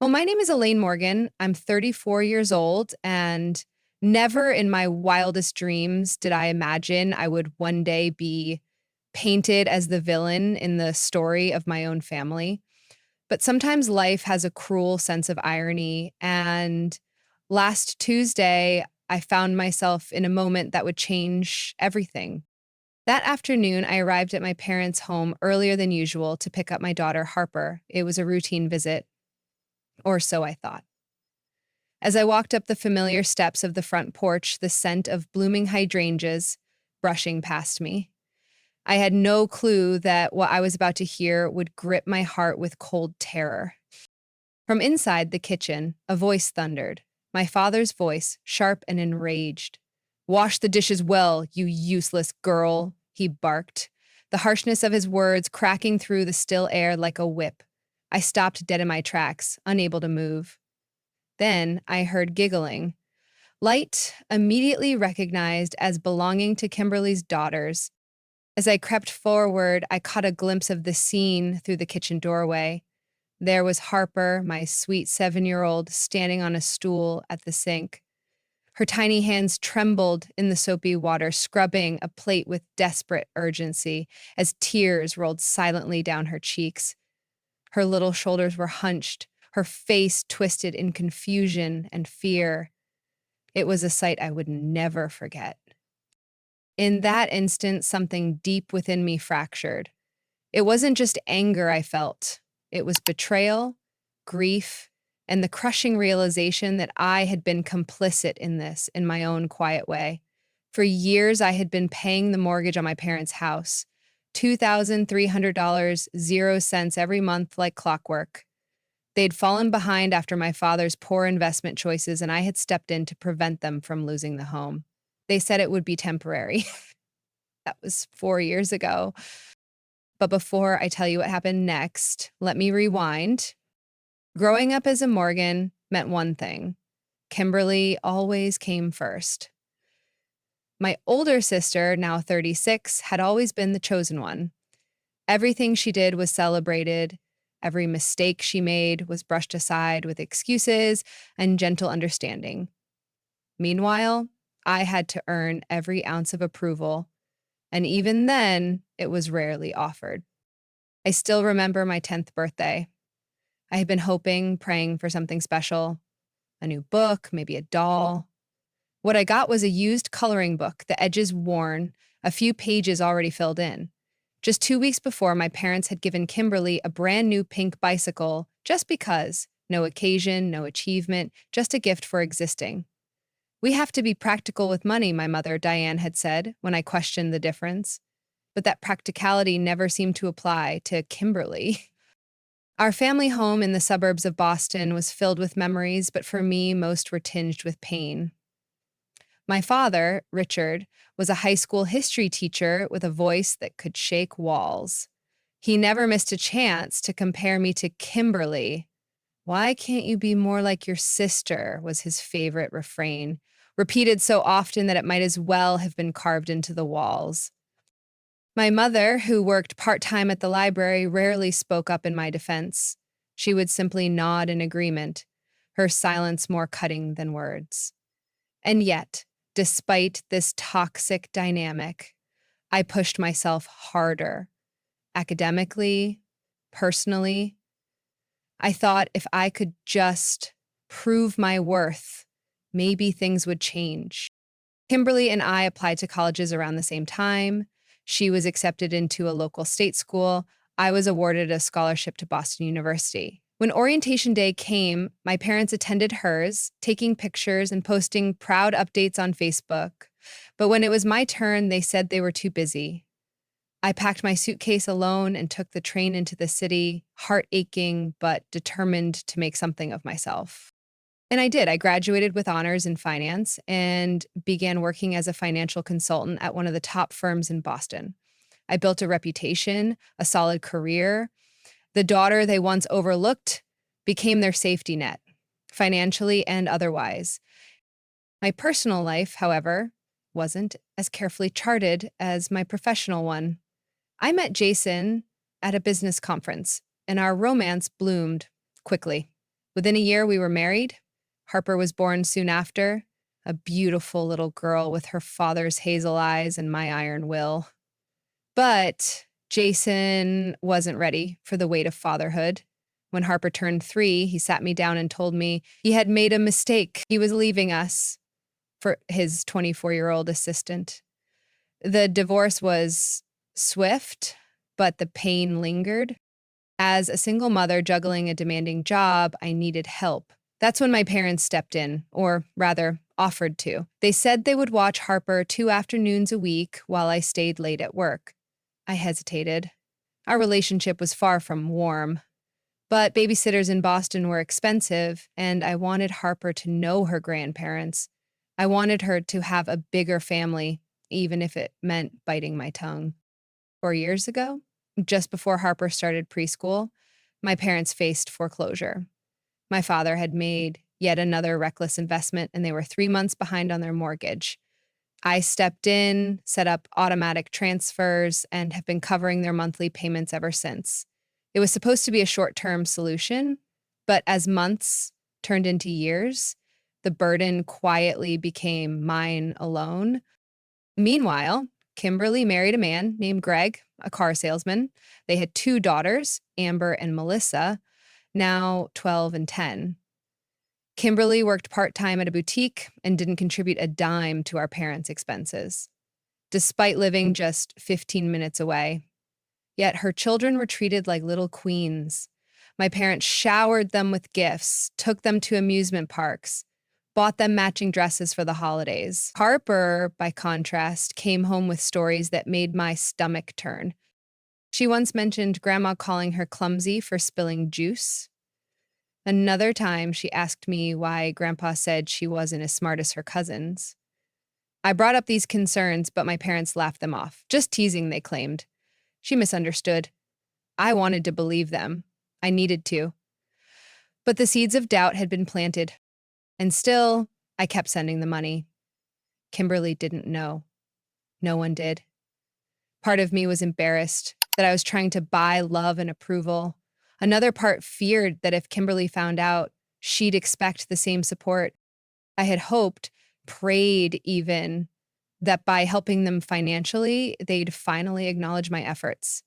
Well, my name is Elaine Morgan. I'm 34 years old, and never in my wildest dreams did I imagine I would one day be painted as the villain in the story of my own family. But sometimes life has a cruel sense of irony. And last Tuesday, I found myself in a moment that would change everything. That afternoon, I arrived at my parents' home earlier than usual to pick up my daughter, Harper. It was a routine visit, or so I thought. As I walked up the familiar steps of the front porch, the scent of blooming hydrangeas brushing past me, I had no clue that what I was about to hear would grip my heart with cold terror. From inside the kitchen, a voice thundered, my father's voice, sharp and enraged. "Wash the dishes well, you useless girl," he barked, the harshness of his words cracking through the still air like a whip. I stopped dead in my tracks, unable to move. Then I heard giggling. Light, immediately recognized as belonging to Kimberly's daughters. As I crept forward, I caught a glimpse of the scene through the kitchen doorway. There was Harper, my sweet 7-year-old, standing on a stool at the sink. Her tiny hands trembled in the soapy water, scrubbing a plate with desperate urgency as tears rolled silently down her cheeks. Her little shoulders were hunched, her face twisted in confusion and fear. It was a sight I would never forget. In that instant, something deep within me fractured. It wasn't just anger I felt, it was betrayal, grief, and the crushing realization that I had been complicit in this in my own quiet way. For years, I had been paying the mortgage on my parents' house, $2,300, 0 cents every month like clockwork. They'd fallen behind after my father's poor investment choices, and I had stepped in to prevent them from losing the home. They said it would be temporary. That was 4 years ago. But before I tell you what happened next, let me rewind. Growing up as a Morgan meant one thing: Kimberly always came first. My older sister, now 36, had always been the chosen one. Everything she did was celebrated. Every mistake she made was brushed aside with excuses and gentle understanding. Meanwhile, I had to earn every ounce of approval, and even then, it was rarely offered. I still remember my 10th birthday. I had been hoping, praying for something special, a new book, maybe a doll. What I got was a used coloring book, the edges worn, a few pages already filled in. Just 2 weeks before, my parents had given Kimberly a brand new pink bicycle just because. No occasion, no achievement, just a gift for existing. "We have to be practical with money," my mother, Diane, had said when I questioned the difference. But that practicality never seemed to apply to Kimberly. Our family home in the suburbs of Boston was filled with memories, but for me, most were tinged with pain. My father, Richard, was a high school history teacher with a voice that could shake walls. He never missed a chance to compare me to Kimberly. "Why can't you be more like your sister?" was his favorite refrain, repeated so often that it might as well have been carved into the walls. My mother, who worked part-time at the library, rarely spoke up in my defense. She would simply nod in agreement, her silence more cutting than words. And yet, despite this toxic dynamic, I pushed myself harder, academically, personally. I thought if I could just prove my worth, maybe things would change. Kimberly and I applied to colleges around the same time. She was accepted into a local state school. I was awarded a scholarship to Boston University. When orientation day came, my parents attended hers, taking pictures and posting proud updates on Facebook. But when it was my turn, they said they were too busy. I packed my suitcase alone and took the train into the city, heart aching but determined to make something of myself. And I did. I graduated with honors in finance and began working as a financial consultant at one of the top firms in Boston. I built a reputation, a solid career. The daughter they once overlooked became their safety net, financially and otherwise. My personal life, however, wasn't as carefully charted as my professional one. I met Jason at a business conference, and our romance bloomed quickly. Within a year, we were married. Harper was born soon after, a beautiful little girl with her father's hazel eyes and my iron will. But Jason wasn't ready for the weight of fatherhood. When Harper turned 3, he sat me down and told me he had made a mistake. He was leaving us for his 24-year-old assistant. The divorce was swift, but the pain lingered. As a single mother juggling a demanding job, I needed help. That's when my parents stepped in, or rather, offered to. They said they would watch Harper 2 afternoons a week while I stayed late at work. I hesitated. Our relationship was far from warm, but babysitters in Boston were expensive, and I wanted Harper to know her grandparents. I wanted her to have a bigger family, even if it meant biting my tongue. 4 years ago, just before Harper started preschool, my parents faced foreclosure. My father had made yet another reckless investment, and they were 3 months behind on their mortgage. I stepped in, set up automatic transfers, and have been covering their monthly payments ever since. It was supposed to be a short-term solution, but as months turned into years, the burden quietly became mine alone. Meanwhile, Kimberly married a man named Greg, a car salesman. They had 2 daughters, Amber and Melissa, now 12 and 10. Kimberly worked part-time at a boutique and didn't contribute a dime to our parents' expenses, despite living just 15 minutes away. Yet her children were treated like little queens. My parents showered them with gifts, took them to amusement parks, bought them matching dresses for the holidays. Harper, by contrast, came home with stories that made my stomach turn. She once mentioned Grandma calling her clumsy for spilling juice. Another time, she asked me why Grandpa said she wasn't as smart as her cousins. I brought up these concerns, but my parents laughed them off. Just teasing, they claimed. She misunderstood. I wanted to believe them. I needed to. But the seeds of doubt had been planted. And still, I kept sending the money. Kimberly didn't know. No one did. Part of me was embarrassed that I was trying to buy love and approval. Another part feared that if Kimberly found out, she'd expect the same support. I had hoped, prayed even, that by helping them financially, they'd finally acknowledge my efforts,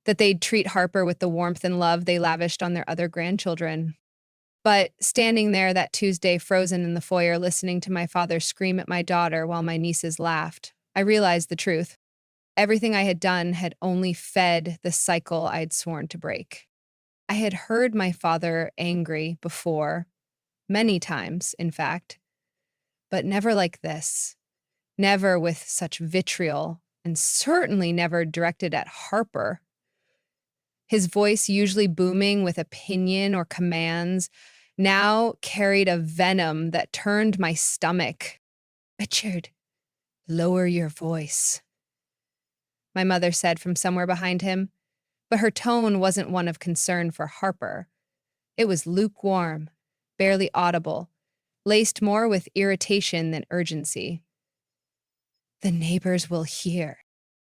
that they'd treat Harper with the warmth and love they lavished on their other grandchildren. But standing there that Tuesday, frozen in the foyer, listening to my father scream at my daughter while my nieces laughed, I realized the truth. Everything I had done had only fed the cycle I'd sworn to break. I had heard my father angry before, many times, in fact, but never like this. Never with such vitriol, and certainly never directed at Harper. His voice, usually booming with opinion or commands, now carried a venom that turned my stomach. "Richard, lower your voice," my mother said from somewhere behind him, but her tone wasn't one of concern for Harper. It was lukewarm, barely audible, laced more with irritation than urgency. "The neighbors will hear."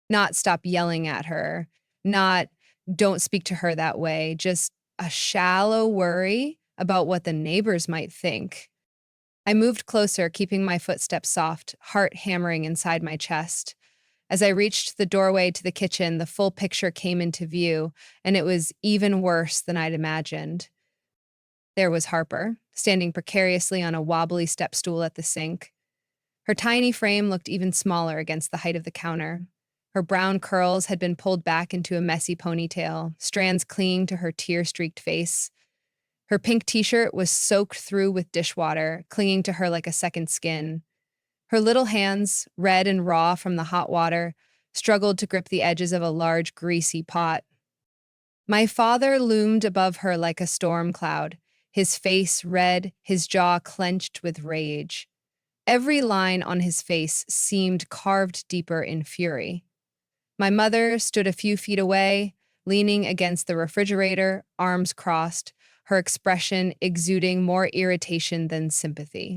Not stop yelling at her, not don't speak to her that way, just a shallow worry about what the neighbors might think. I moved closer, keeping my footsteps soft, heart hammering inside my chest. As I reached the doorway to the kitchen, the full picture came into view, and it was even worse than I'd imagined. There was Harper, standing precariously on a wobbly step stool at the sink. Her tiny frame looked even smaller against the height of the counter. Her brown curls had been pulled back into a messy ponytail, strands clinging to her tear-streaked face. Her pink t-shirt was soaked through with dishwater, clinging to her like a second skin. Her little hands, red and raw from the hot water, struggled to grip the edges of a large, greasy pot. My father loomed above her like a storm cloud, his face red, his jaw clenched with rage. Every line on his face seemed carved deeper in fury. My mother stood a few feet away, leaning against the refrigerator, arms crossed, her expression exuding more irritation than sympathy.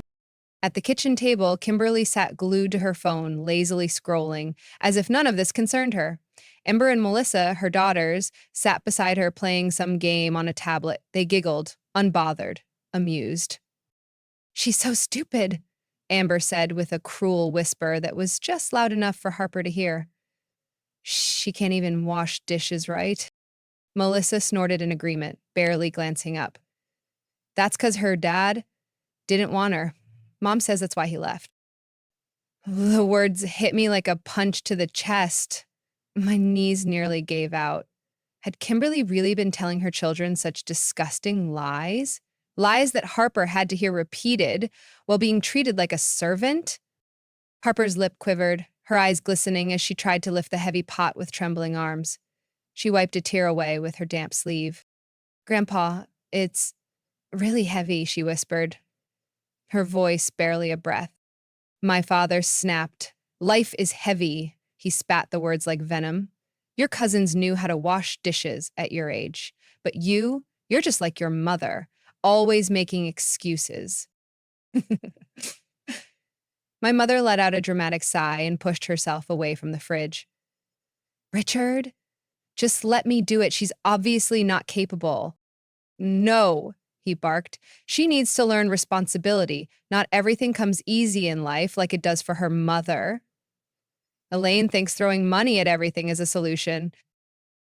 At the kitchen table, Kimberly sat glued to her phone, lazily scrolling, as if none of this concerned her. Amber and Melissa, her daughters, sat beside her playing some game on a tablet. They giggled, unbothered. amused. "She's so stupid," Amber said with a cruel whisper that was just loud enough for Harper to hear. "She can't even wash dishes right." Melissa snorted in agreement, barely glancing up. "That's 'cause her dad didn't want her. Mom says that's why he left." The words hit me like a punch to the chest. My knees nearly gave out. Had Kimberly really been telling her children such disgusting lies? Lies that Harper had to hear repeated while being treated like a servant? Harper's lip quivered, her eyes glistening as she tried to lift the heavy pot with trembling arms. She wiped a tear away with her damp sleeve. "Grandpa, it's really heavy," she whispered, her voice barely a breath. My father snapped. "Life is heavy." He spat the words like venom. "Your cousins knew how to wash dishes at your age, but you're just like your mother, always making excuses." My mother let out a dramatic sigh and pushed herself away from the fridge. "Richard, just let me do it. She's obviously not capable." "No," he barked. "She needs to learn responsibility. Not everything comes easy in life like it does for her mother." Elaine thinks throwing money at everything is a solution.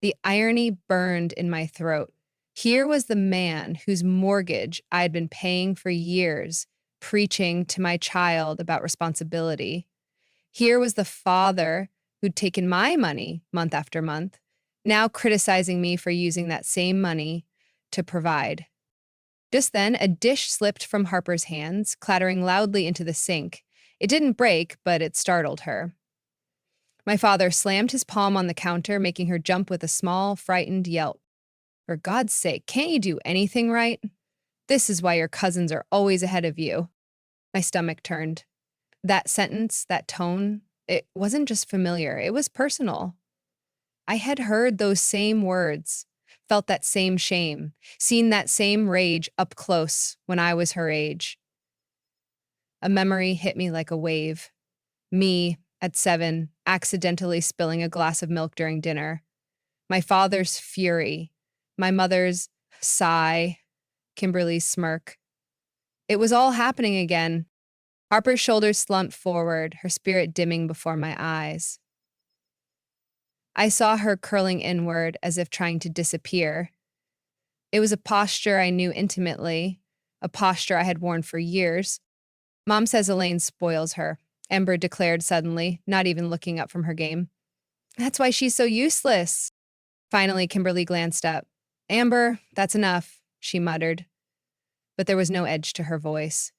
The irony burned in my throat. Here was the man whose mortgage I had been paying for years, preaching to my child about responsibility. Here was the father who'd taken my money month after month, now criticizing me for using that same money to provide. Just then, a dish slipped from Harper's hands, clattering loudly into the sink. It didn't break, but it startled her. My father slammed his palm on the counter, making her jump with a small, frightened yelp. "For God's sake, can't you do anything right? This is why your cousins are always ahead of you." My stomach turned. That sentence, that tone, it wasn't just familiar, it was personal. I had heard those same words, felt that same shame, seen that same rage up close when I was her age. A memory hit me like a wave. Me, at 7, accidentally spilling a glass of milk during dinner. My father's fury. My mother's sigh. Kimberly's smirk. It was all happening again. Harper's shoulders slumped forward, her spirit dimming before my eyes. I saw her curling inward as if trying to disappear. It was a posture I knew intimately, a posture I had worn for years. "Mom says Elaine spoils her," Ember declared suddenly, not even looking up from her game. "That's why she's so useless." Finally, Kimberly glanced up. "Amber, that's enough," she muttered. But there was no edge to her voice,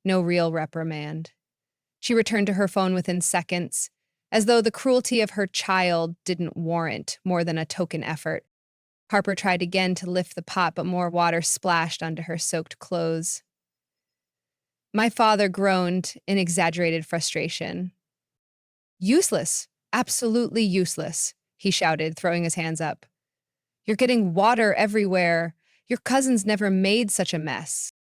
no real reprimand. She returned to her phone within seconds, as though the cruelty of her child didn't warrant more than a token effort. Harper tried again to lift the pot, but more water splashed onto her soaked clothes. My father groaned in exaggerated frustration. "Useless, absolutely useless," he shouted, throwing his hands up. "You're getting water everywhere. Your cousins never made such a mess."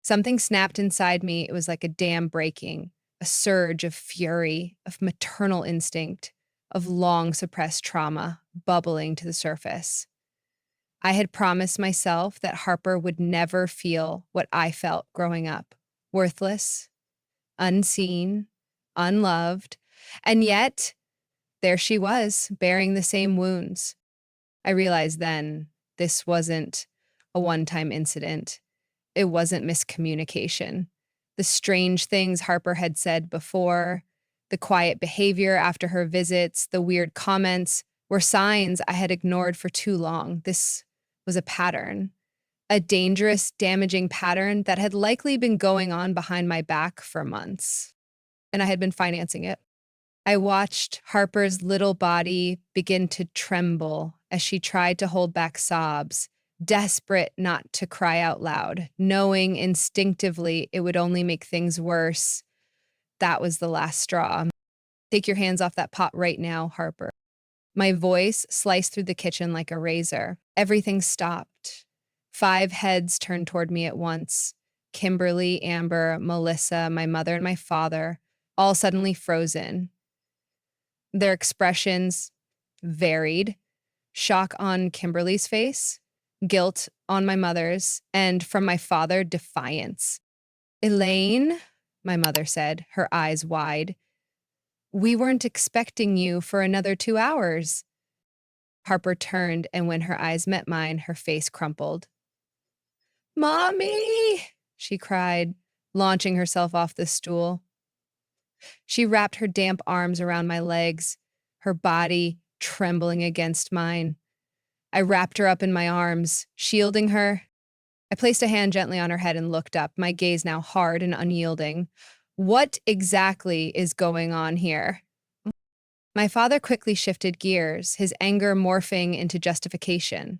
Something snapped inside me. It was like a dam breaking, a surge of fury, of maternal instinct, of long suppressed trauma bubbling to the surface. I had promised myself that Harper would never feel what I felt growing up, worthless, unseen, unloved, and yet there she was, bearing the same wounds. I realized then this wasn't a one-time incident. It wasn't miscommunication. The strange things Harper had said before, the quiet behavior after her visits, the weird comments, were signs I had ignored for too long. This was a pattern, a dangerous, damaging pattern that had likely been going on behind my back for months, and I had been financing it. I watched Harper's little body begin to tremble as she tried to hold back sobs, desperate not to cry out loud, knowing instinctively it would only make things worse. That was the last straw. "Take your hands off that pot right now, Harper." My voice sliced through the kitchen like a razor. Everything stopped. 5 heads turned toward me at once. Kimberly, Amber, Melissa, my mother, and my father, all suddenly frozen. Their expressions varied. Shock on Kimberly's face, guilt on my mother's, and from my father, defiance. Elaine, my mother said, her eyes wide, we weren't expecting you for another 2 hours. Harper turned, and when her eyes met mine, her face crumpled. Mommy, she cried, launching herself off the stool. She wrapped her damp arms around my legs, her body trembling against mine. I wrapped her up in my arms, shielding her. I placed a hand gently on her head and looked up, my gaze now hard and unyielding. What exactly is going on here? My father quickly shifted gears, his anger morphing into justification.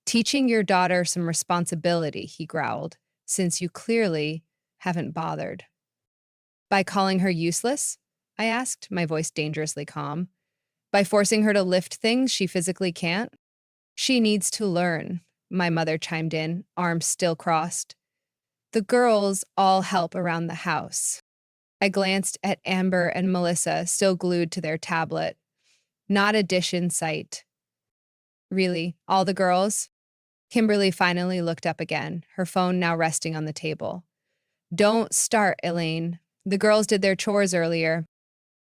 Teaching your daughter some responsibility, he growled, since you clearly haven't bothered. By calling her useless? I asked, my voice dangerously calm. By forcing her to lift things she physically can't? She needs to learn, my mother chimed in, arms still crossed. The girls all help around the house. I glanced at Amber and Melissa, still glued to their tablet. Not a dish in sight. Really, all the girls? Kimberly finally looked up again, her phone now resting on the table. Don't start, Elaine. The girls did their chores earlier.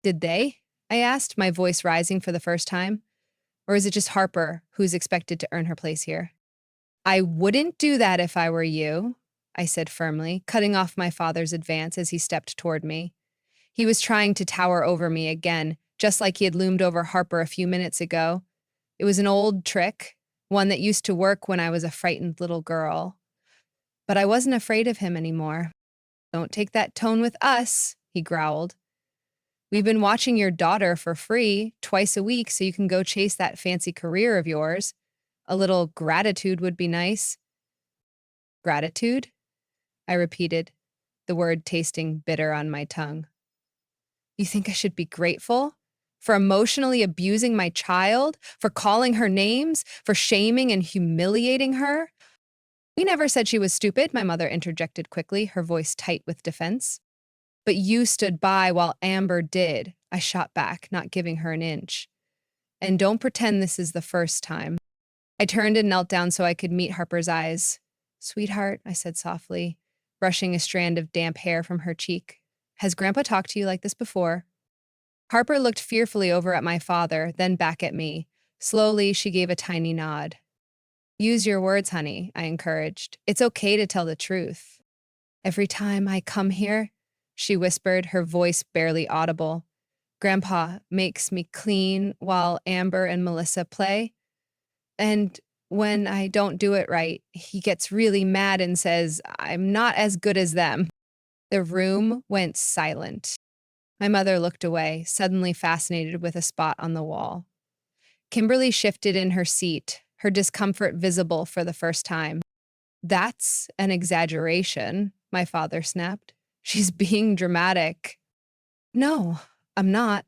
Did they? I asked, my voice rising for the first time. Or is it just Harper who's expected to earn her place here? I wouldn't do that if I were you, I said firmly, cutting off my father's advance as he stepped toward me. He was trying to tower over me again, just like he had loomed over Harper a few minutes ago. It was an old trick, one that used to work when I was a frightened little girl. But I wasn't afraid of him anymore. Don't take that tone with us, he growled. We've been watching your daughter for free twice a week so you can go chase that fancy career of yours. A little gratitude would be nice. Gratitude? I repeated, the word tasting bitter on my tongue. You think I should be grateful? For emotionally abusing my child? For calling her names? For shaming and humiliating her? We never said she was stupid, my mother interjected quickly, her voice tight with defense. But you stood by while Amber did. I shot back, not giving her an inch. And don't pretend this is the first time. I turned and knelt down so I could meet Harper's eyes. Sweetheart, I said softly, brushing a strand of damp hair from her cheek. Has Grandpa talked to you like this before? Harper looked fearfully over at my father, then back at me. Slowly, she gave a tiny nod. Use your words, honey, I encouraged. It's okay to tell the truth. Every time I come here, she whispered, her voice barely audible, Grandpa makes me clean while Amber and Melissa play. And when I don't do it right, he gets really mad and says, I'm not as good as them. The room went silent. My mother looked away, suddenly fascinated with a spot on the wall. Kimberly shifted in her seat, her discomfort visible for the first time. That's an exaggeration, my father snapped. She's being dramatic. No, I'm not,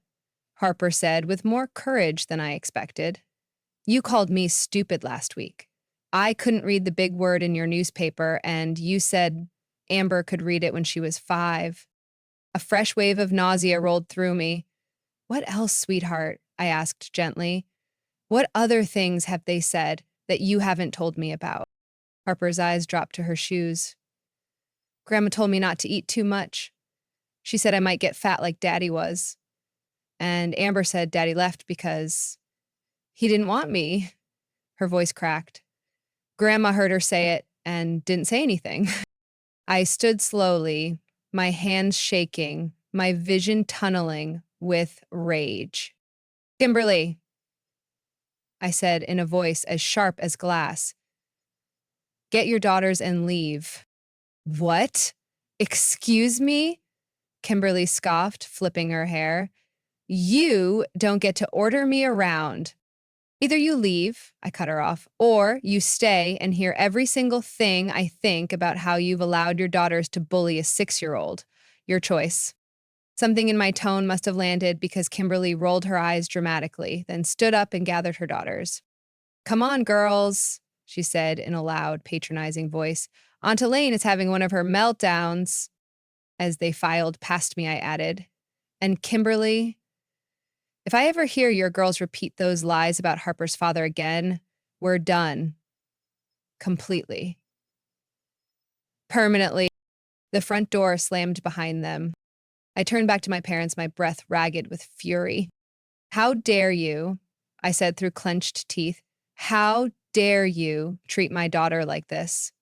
Harper said with more courage than I expected. You called me stupid last week. I couldn't read the big word in your newspaper, and you said Amber could read it when she was 5. A fresh wave of nausea rolled through me. What else, sweetheart? I asked gently. What other things have they said that you haven't told me about? Harper's eyes dropped to her shoes. Grandma told me not to eat too much. She said I might get fat like Daddy was. And Amber said Daddy left because he didn't want me. Her voice cracked. Grandma heard her say it and didn't say anything. I stood slowly, my hands shaking, my vision tunneling with rage. Kimberly, I said in a voice as sharp as glass, get your daughters and leave. What? Excuse me? Kimberly scoffed, flipping her hair. You don't get to order me around. Either you leave, I cut her off, or you stay and hear every single thing I think about how you've allowed your daughters to bully a 6-year-old. Your choice. Something in my tone must have landed because Kimberly rolled her eyes dramatically, then stood up and gathered her daughters. Come on, girls, she said in a loud, patronizing voice. Aunt Elaine is having one of her meltdowns. As they filed past me, I added, and Kimberly, if I ever hear your girls repeat those lies about Harper's father again, we're done. completely. Permanently. The front door slammed behind them. I turned back to my parents, my breath ragged with fury. How dare you, I said through clenched teeth, how dare you treat my daughter like this?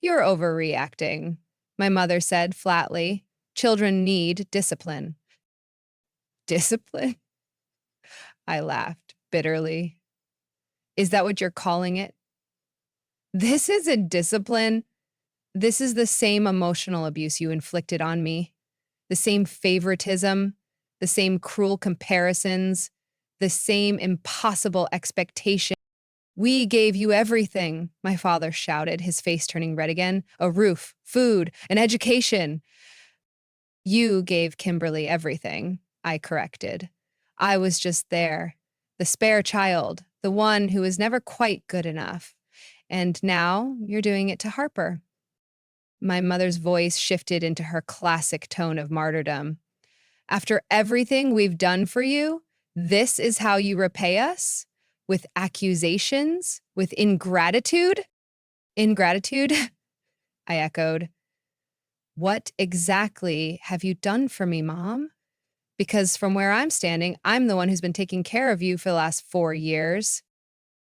You're overreacting, my mother said flatly. Children need discipline. Discipline? I laughed bitterly. Is that what you're calling it? This isn't discipline. This is the same emotional abuse you inflicted on me, the same favoritism, the same cruel comparisons, the same impossible expectation. We gave you everything, my father shouted, his face turning red again. A roof, food, an education. You gave Kimberly everything, I corrected. I was just there, the spare child, the one who was never quite good enough. And now you're doing it to Harper. My mother's voice shifted into her classic tone of martyrdom. After everything we've done for you, this is how you repay us? With accusations? With ingratitude? Ingratitude? I echoed. What exactly have you done for me, Mom? Because from where I'm standing, I'm the one who's been taking care of you for the last 4 years.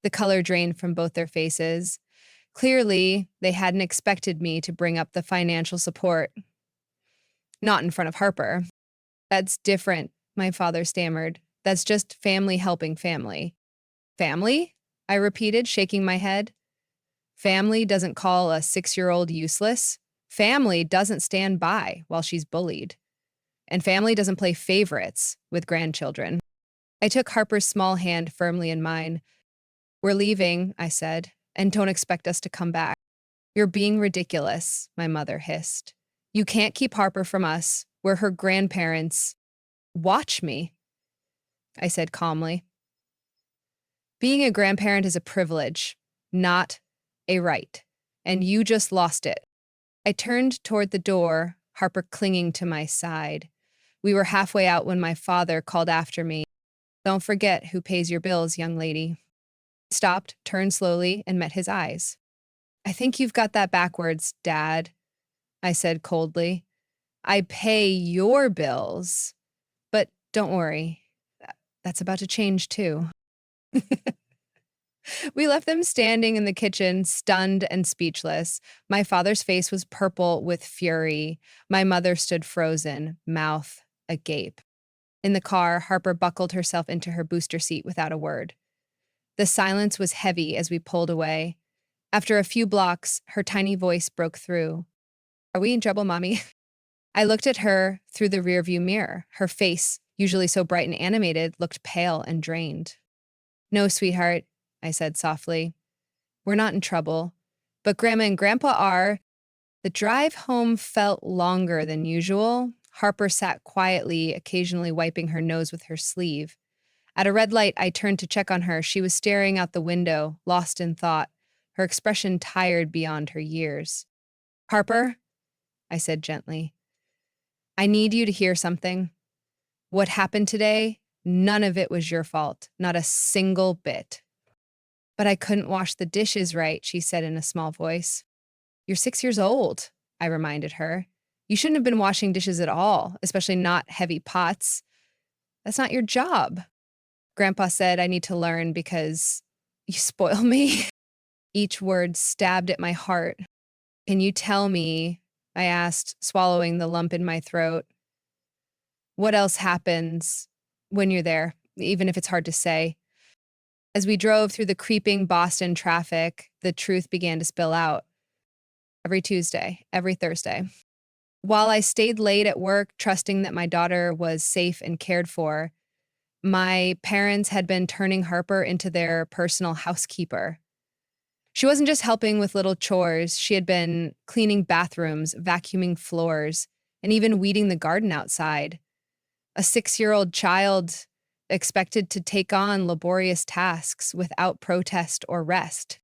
The color drained from both their faces. Clearly, they hadn't expected me to bring up the financial support. Not in front of Harper. That's different, my father stammered. That's just family helping family. Family? I repeated, shaking my head. Family doesn't call a 6-year-old useless. Family doesn't stand by while she's bullied. And family doesn't play favorites with grandchildren. I took Harper's small hand firmly in mine. We're leaving, I said, and don't expect us to come back. You're being ridiculous, my mother hissed. You can't keep Harper from us. We're her grandparents. Watch me, I said calmly. Being a grandparent is a privilege, not a right, and you just lost it. I turned toward the door, Harper clinging to my side. We were halfway out when my father called after me. Don't forget who pays your bills, young lady. I stopped, turned slowly, and met his eyes. I think you've got that backwards, Dad, I said coldly. I pay your bills, but don't worry. That's about to change too. We left them standing in the kitchen, stunned and speechless. My father's face was purple with fury. My mother stood frozen, mouth agape. In the car, Harper buckled herself into her booster seat without a word. The silence was heavy as we pulled away. After a few blocks, her tiny voice broke through. Are we in trouble, Mommy? I looked at her through the rearview mirror. Her face, usually so bright and animated, looked pale and drained. No, sweetheart, I said softly. We're not in trouble, but Grandma and Grandpa are. The drive home felt longer than usual. Harper sat quietly, occasionally wiping her nose with her sleeve. At a red light, I turned to check on her. She was staring out the window, lost in thought, her expression tired beyond her years. Harper, I said gently, I need you to hear something. What happened today, none of it was your fault, not a single bit. But I couldn't wash the dishes right, she said in a small voice. You're 6 years old, I reminded her. You shouldn't have been washing dishes at all, especially not heavy pots. That's not your job. Grandpa said I need to learn because you spoil me. Each word stabbed at my heart. Can you tell me, I asked, swallowing the lump in my throat, what else happens when you're there, even if it's hard to say? As we drove through the creeping Boston traffic, the truth began to spill out. Every Tuesday, every Thursday. While I stayed late at work, trusting that my daughter was safe and cared for, my parents had been turning Harper into their personal housekeeper. She wasn't just helping with little chores. She had been cleaning bathrooms, vacuuming floors, and even weeding the garden outside. A 6-year-old child expected to take on laborious tasks without protest or rest.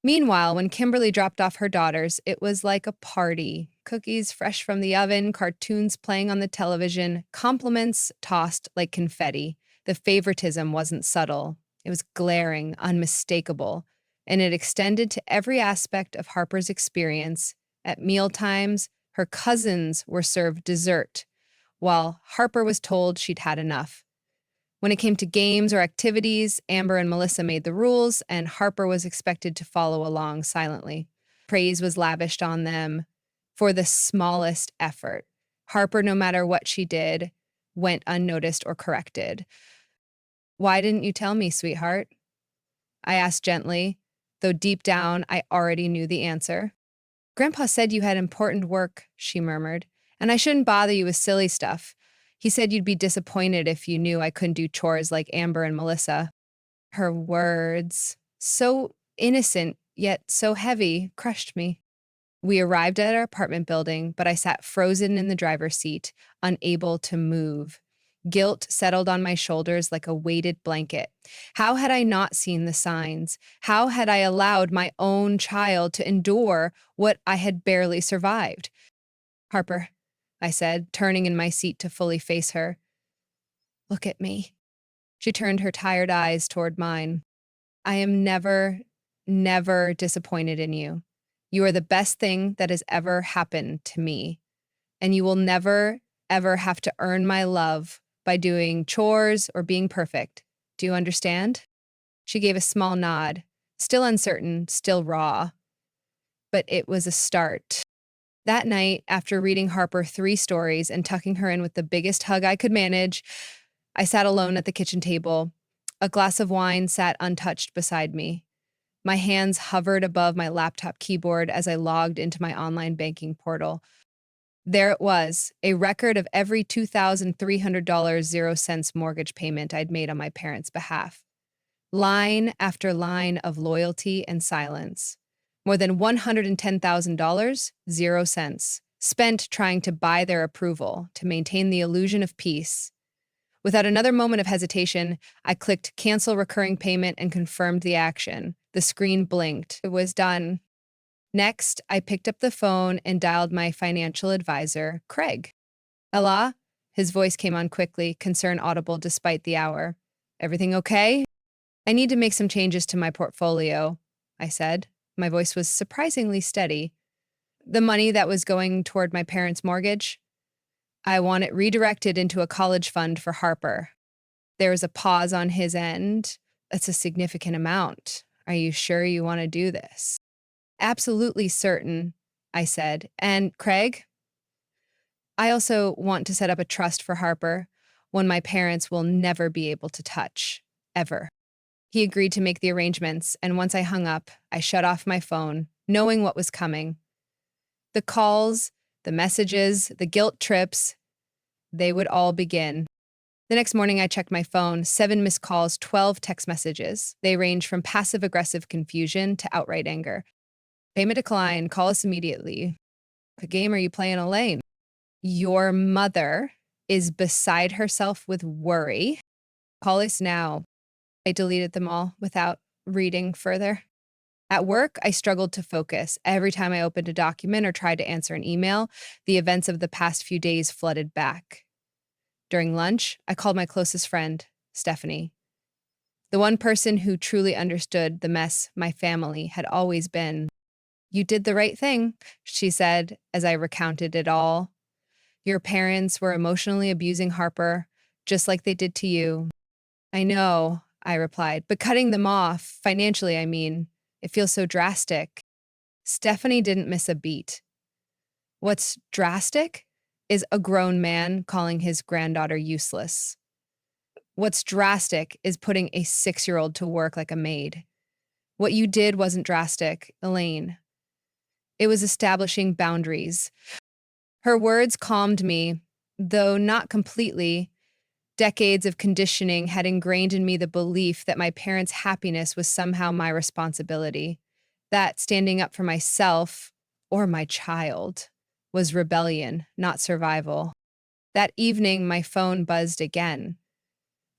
Meanwhile, when Kimberly dropped off her daughters, it was like a party. Cookies fresh from the oven, cartoons playing on the television, compliments tossed like confetti. The favoritism wasn't subtle. It was glaring, unmistakable. and it extended to every aspect of Harper's experience. At mealtimes, her cousins were served dessert, while Harper was told she'd had enough. When it came to games or activities, Amber and Melissa made the rules, and Harper was expected to follow along silently. Praise was lavished on them for the smallest effort. Harper, no matter what she did, went unnoticed or corrected. "Why didn't you tell me, sweetheart?" I asked gently, though deep down I already knew the answer. "Grandpa said you had important work," she murmured, "and I shouldn't bother you with silly stuff. He said you'd be disappointed if you knew I couldn't do chores like Amber and Melissa." Her words, so innocent yet so heavy, crushed me. We arrived at our apartment building, but I sat frozen in the driver's seat, unable to move. Guilt settled on my shoulders like a weighted blanket. How had I not seen the signs? How had I allowed my own child to endure what I had barely survived? "Harper," I said, turning in my seat to fully face her. "Look at me." She turned her tired eyes toward mine. "I am never, never disappointed in you. You are the best thing that has ever happened to me, and you will never, ever have to earn my love by doing chores or being perfect. Do you understand?" She gave a small nod, still uncertain, still raw, but it was a start. That night, after reading Harper 3 stories and tucking her in with the biggest hug I could manage, I sat alone at the kitchen table. A glass of wine sat untouched beside me. My hands hovered above my laptop keyboard as I logged into my online banking portal. There it was, a record of every $2,300.00 mortgage payment I'd made on my parents' behalf. Line after line of loyalty and silence. More than $110,000, 0 cents, spent trying to buy their approval, to maintain the illusion of peace. Without another moment of hesitation, I clicked cancel recurring payment and confirmed the action. The screen blinked. It was done. Next, I picked up the phone and dialed my financial advisor, Craig. "Ella?" His voice came on quickly, concern audible despite the hour. "Everything okay?" "I need to make some changes to my portfolio," I said. My voice was surprisingly steady. "The money that was going toward my parents' mortgage, I want it redirected into a college fund for Harper." There was a pause on his end. "That's a significant amount. Are you sure you want to do this?" "Absolutely certain," I said. "And Craig, I also want to set up a trust for Harper, one my parents will never be able to touch, ever." He agreed to make the arrangements, and once I hung up, I shut off my phone, knowing what was coming. The calls, the messages, the guilt trips, they would all begin. The next morning, I checked my phone, 7 missed calls, 12 text messages. They range from passive-aggressive confusion to outright anger. "Payment decline, call us immediately." "What game are you playing, Elaine?" "Your mother is beside herself with worry. Call us now." I deleted them all without reading further. At work, I struggled to focus. Every time I opened a document or tried to answer an email, the events of the past few days flooded back. During lunch, I called my closest friend, Stephanie, the one person who truly understood the mess my family had always been. "You did the right thing," she said as I recounted it all. "Your parents were emotionally abusing Harper, just like they did to you." "I know," I replied, "but cutting them off, financially, I mean, it feels so drastic." Stephanie didn't miss a beat. "What's drastic is a grown man calling his granddaughter useless. What's drastic is putting a 6-year-old to work like a maid. What you did wasn't drastic, Elaine. It was establishing boundaries." Her words calmed me, though not completely. Decades of conditioning had ingrained in me the belief that my parents' happiness was somehow my responsibility, that standing up for myself, or my child, was rebellion, not survival. That evening, my phone buzzed again.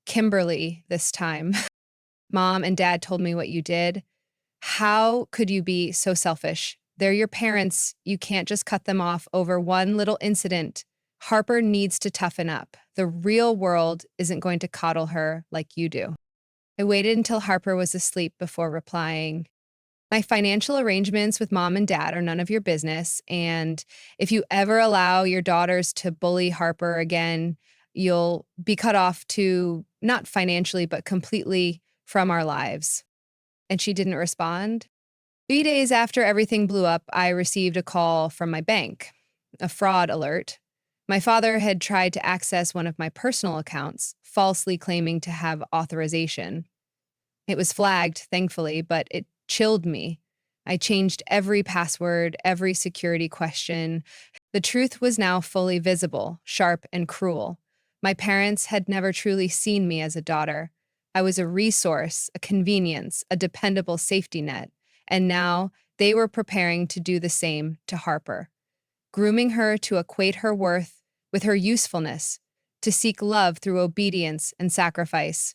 Kimberly, this time. "Mom and Dad told me what you did. How could you be so selfish? They're your parents. You can't just cut them off over one little incident. Harper needs to toughen up. The real world isn't going to coddle her like you do." I waited until Harper was asleep before replying. My financial arrangements with mom and dad are none of your business. And if you ever allow your daughters to bully Harper again, you'll be cut off to not financially, but completely from our lives. And she didn't respond. 3 days after everything blew up, I received a call from my bank, a fraud alert. My father had tried to access one of my personal accounts, falsely claiming to have authorization. It was flagged, thankfully, but it chilled me. I changed every password, every security question. The truth was now fully visible, sharp, and cruel. My parents had never truly seen me as a daughter. I was a resource, a convenience, a dependable safety net. And now they were preparing to do the same to Harper, grooming her to equate her worth with her usefulness, to seek love through obedience and sacrifice.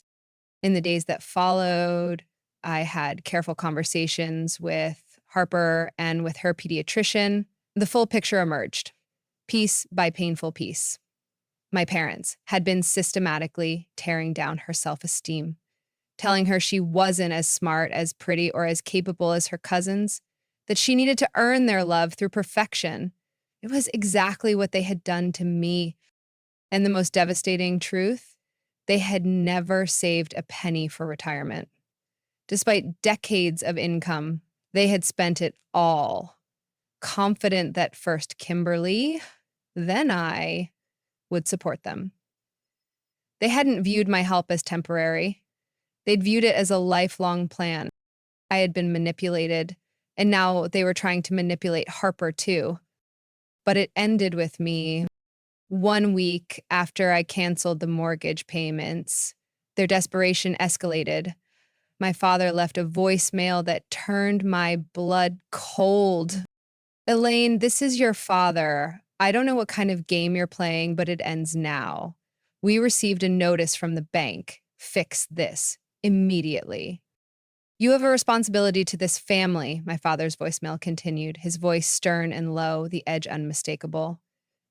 In the days that followed, I had careful conversations with Harper and with her pediatrician. The full picture emerged, piece by painful piece. My parents had been systematically tearing down her self-esteem, telling her she wasn't as smart, as pretty, or as capable as her cousins, that she needed to earn their love through perfection. It was exactly what they had done to me. And the most devastating truth, they had never saved a penny for retirement. Despite decades of income, they had spent it all, confident that first Kimberly, then I, would support them. They hadn't viewed my help as temporary. They'd viewed it as a lifelong plan. I had been manipulated, and now they were trying to manipulate Harper too. But it ended with me 1 week after I canceled the mortgage payments. Their desperation escalated. My father left a voicemail that turned my blood cold. Elaine, this is your father. I don't know what kind of game you're playing, but it ends now. We received a notice from the bank. Fix this immediately. You have a responsibility to this family, my father's voicemail continued, his voice stern and low, the edge unmistakable.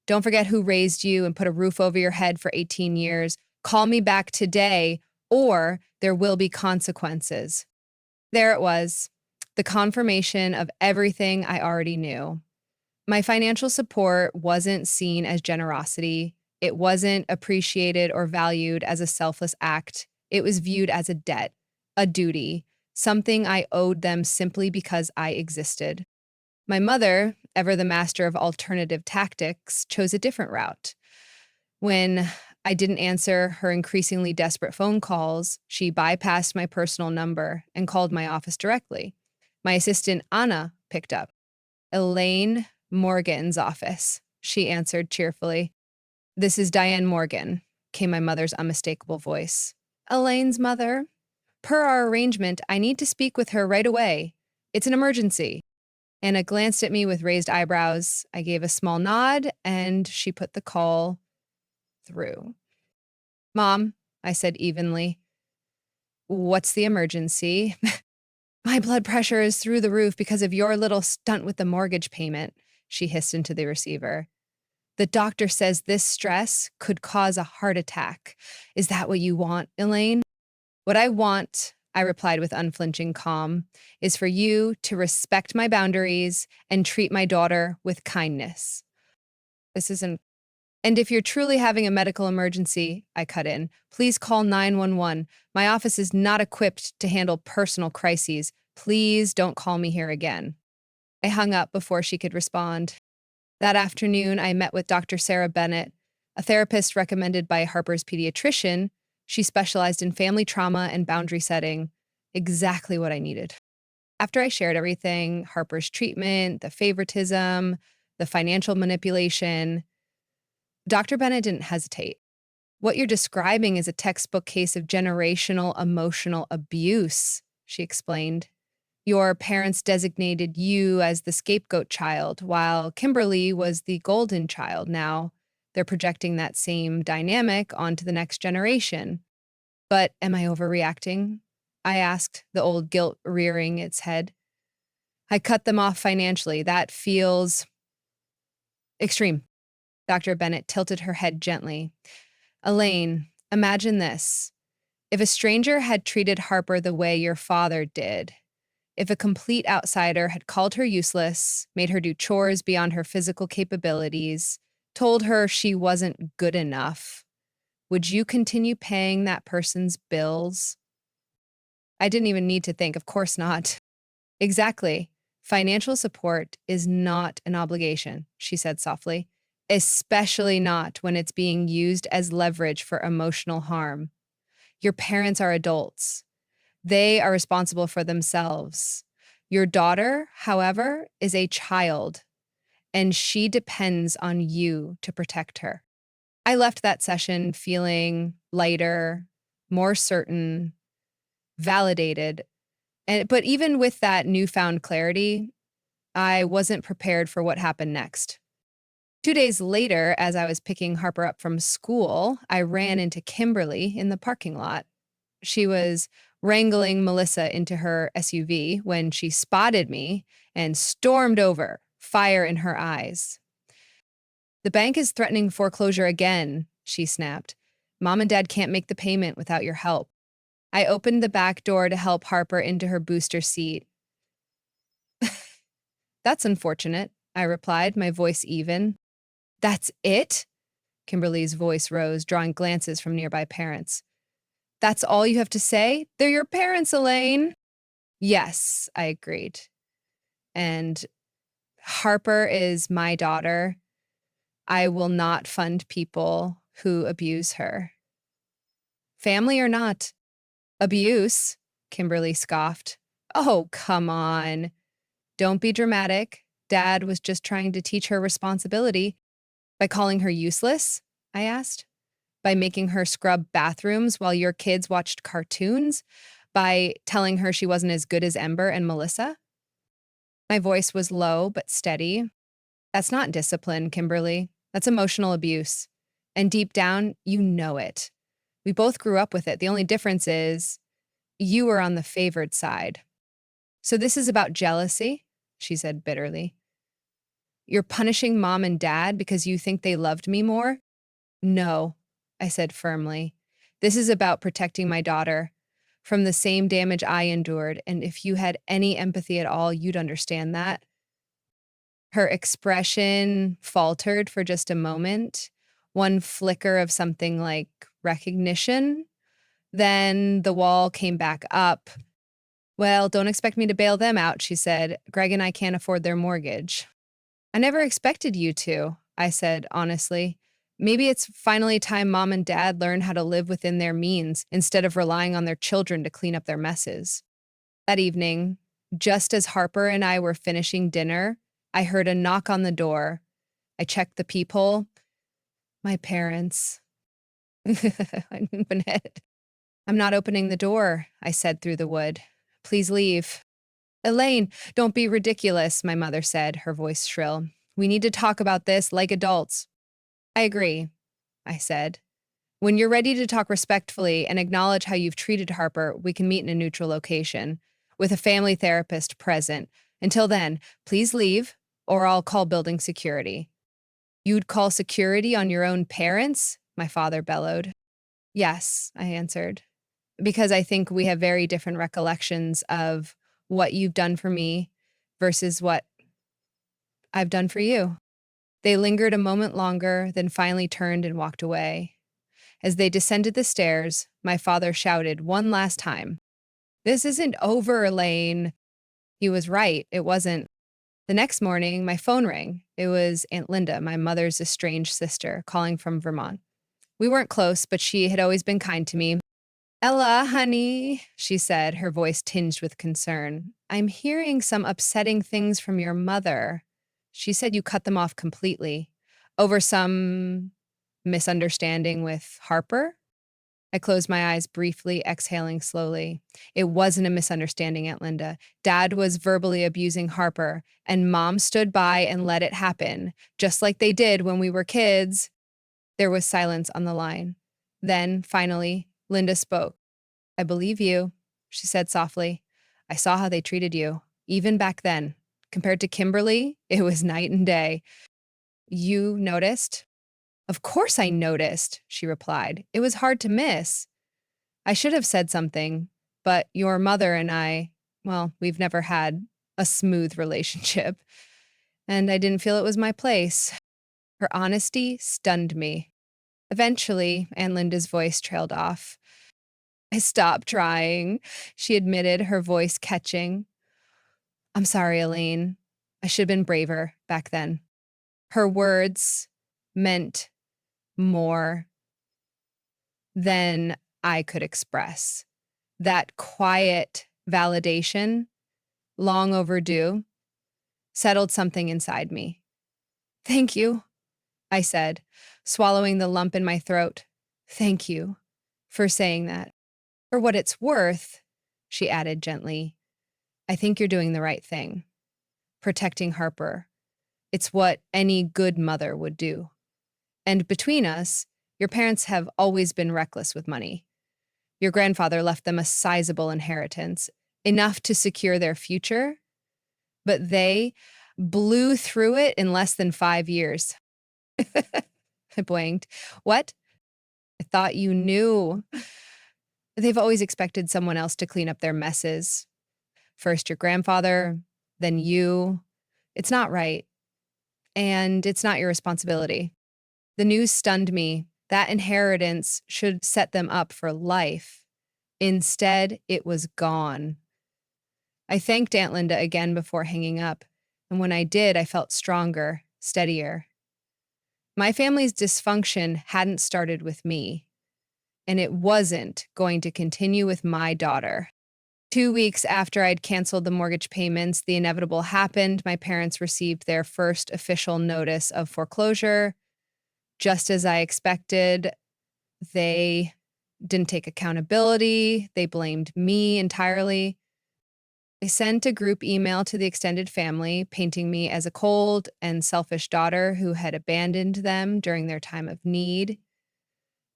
Don't forget who raised you and put a roof over your head for 18 years. Call me back today, or there will be consequences. There it was, the confirmation of everything I already knew. My financial support wasn't seen as generosity. It wasn't appreciated or valued as a selfless act. It was viewed as a debt, a duty, something I owed them simply because I existed. My mother, ever the master of alternative tactics, chose a different route. When I didn't answer her increasingly desperate phone calls, she bypassed my personal number and called my office directly. My assistant, Anna, picked up. Elaine Morgan's office, she answered cheerfully. This is Diane Morgan, came my mother's unmistakable voice. Elaine's mother? Per our arrangement, I need to speak with her right away. It's an emergency. Anna glanced at me with raised eyebrows. I gave a small nod, and she put the call through. Mom, I said evenly, what's the emergency? My blood pressure is through the roof because of your little stunt with the mortgage payment, she hissed into the receiver. The doctor says this stress could cause a heart attack. Is that what you want, Elaine? What I want, I replied with unflinching calm, is for you to respect my boundaries and treat my daughter with kindness. This isn't. And if you're truly having a medical emergency, I cut in, please call 911. My office is not equipped to handle personal crises. Please don't call me here again. I hung up before she could respond. That afternoon, I met with Dr. Sarah Bennett, a therapist recommended by Harper's pediatrician. She specialized in family trauma and boundary setting, exactly what I needed. After I shared everything, Harper's treatment, the favoritism, the financial manipulation, Dr. Bennett didn't hesitate. What you're describing is a textbook case of generational emotional abuse, she explained. Your parents designated you as the scapegoat child, while Kimberly was the golden child. Now they're projecting that same dynamic onto the next generation. But am I overreacting? I asked, the old guilt rearing its head. I cut them off financially. That feels extreme. Dr. Bennett tilted her head gently. Elaine, imagine this. If a stranger had treated Harper the way your father did, If a complete outsider had called her useless, made her do chores beyond her physical capabilities, told her she wasn't good enough, would you continue paying that person's bills? I didn't even need to think. Of course not. Exactly. Financial support is not an obligation, she said softly, especially not when it's being used as leverage for emotional harm. Your parents are adults. They are responsible for themselves. Your daughter, however, is a child, and she depends on you to protect her. I left that session feeling lighter, more certain, validated. But even with that newfound clarity, I wasn't prepared for what happened next. 2 days later, as I was picking Harper up from school, I ran into Kimberly in the parking lot. She was wrangling Melissa into her SUV when she spotted me and stormed over, fire in her eyes. "The bank is threatening foreclosure again," she snapped. "Mom and Dad can't make the payment without your help." I opened the back door to help Harper into her booster seat. "That's unfortunate," I replied, my voice even. "That's it?" Kimberly's voice rose, drawing glances from nearby parents. "That's all you have to say? They're your parents, Elaine." "Yes," I agreed. "And Harper is my daughter. I will not fund people who abuse her." "Family or not?" "Abuse," Kimberly scoffed. "Oh, come on. Don't be dramatic. Dad was just trying to teach her responsibility." "By calling her useless?" I asked. "By making her scrub bathrooms while your kids watched cartoons? By telling her she wasn't as good as Ember and Melissa?" My voice was low but steady. "That's not discipline, Kimberly. That's emotional abuse. And deep down, you know it. We both grew up with it. The only difference is you were on the favored side." "So this is about jealousy?" she said bitterly. "You're punishing Mom and Dad because you think they loved me more?" "No," I said firmly. "This is about protecting my daughter from the same damage I endured, and if you had any empathy at all, you'd understand that." Her expression faltered for just a moment, one flicker of something like recognition. Then the wall came back up. "Well, don't expect me to bail them out," she said. "Greg and I can't afford their mortgage." "I never expected you to," I said honestly. "Maybe it's finally time Mom and Dad learn how to live within their means instead of relying on their children to clean up their messes." That evening, just as Harper and I were finishing dinner, I heard a knock on the door. I checked the peephole. My parents. I didn't open it. "I'm not opening the door," I said through the wood. "Please leave." "Elaine, don't be ridiculous," my mother said, her voice shrill. "We need to talk about this like adults." "I agree," I said. "When you're ready to talk respectfully and acknowledge how you've treated Harper, we can meet in a neutral location with a family therapist present. Until then, please leave or I'll call building security." "You'd call security on your own parents?" my father bellowed. "Yes," I answered, "because I think we have very different recollections of what you've done for me versus what I've done for you." They lingered a moment longer, then finally turned and walked away. As they descended the stairs, my father shouted one last time, "This isn't over, Elaine." He was right, it wasn't. The next morning, my phone rang. It was Aunt Linda, my mother's estranged sister, calling from Vermont. We weren't close, but she had always been kind to me. "Ella, honey," she said, her voice tinged with concern. "I'm hearing some upsetting things from your mother. She said you cut them off completely. Over some misunderstanding with Harper?" I closed my eyes briefly, exhaling slowly. "It wasn't a misunderstanding, Aunt Linda. Dad was verbally abusing Harper, and Mom stood by and let it happen, just like they did when we were kids." There was silence on the line. Then, finally, Linda spoke. "I believe you," she said softly. "I saw how they treated you, even back then. Compared to Kimberly, it was night and day." "You noticed?" "Of course I noticed," she replied. "It was hard to miss. I should have said something, but your mother and I..." Well, we've never had a smooth relationship, and I didn't feel it was my place. Her honesty stunned me. Eventually, Aunt Linda's voice trailed off. I stopped trying, she admitted, her voice catching. I'm sorry, Elaine. I should have been braver back then. Her words meant more than I could express. That quiet validation, long overdue, settled something inside me. Thank you, I said, swallowing the lump in my throat. Thank you for saying that. For what it's worth, she added gently, I think you're doing the right thing. Protecting Harper. It's what any good mother would do. And between us, your parents have always been reckless with money. Your grandfather left them a sizable inheritance, enough to secure their future, but they blew through it in less than 5 years. I blinked. What? I thought you knew. They've always expected someone else to clean up their messes. First your grandfather, then you. It's not right. And it's not your responsibility. The news stunned me. That inheritance should set them up for life. Instead, it was gone. I thanked Aunt Linda again before hanging up, and when I did, I felt stronger, steadier. My family's dysfunction hadn't started with me, and it wasn't going to continue with my daughter. 2 weeks after I'd canceled the mortgage payments, the inevitable happened. My parents received their first official notice of foreclosure. Just as I expected, they didn't take accountability. They blamed me entirely. They sent a group email to the extended family, painting me as a cold and selfish daughter who had abandoned them during their time of need.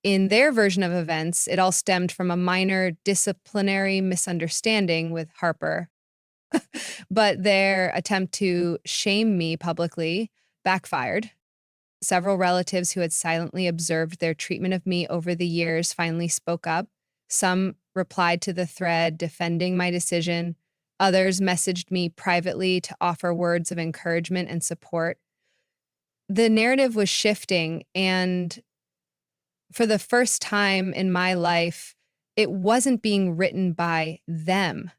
In their version of events, it all stemmed from a minor disciplinary misunderstanding with Harper. But their attempt to shame me publicly backfired. Several relatives who had silently observed their treatment of me over the years finally spoke up. Some replied to the thread defending my decision. Others messaged me privately to offer words of encouragement and support. The narrative was shifting, and for the first time in my life, it wasn't being written by them.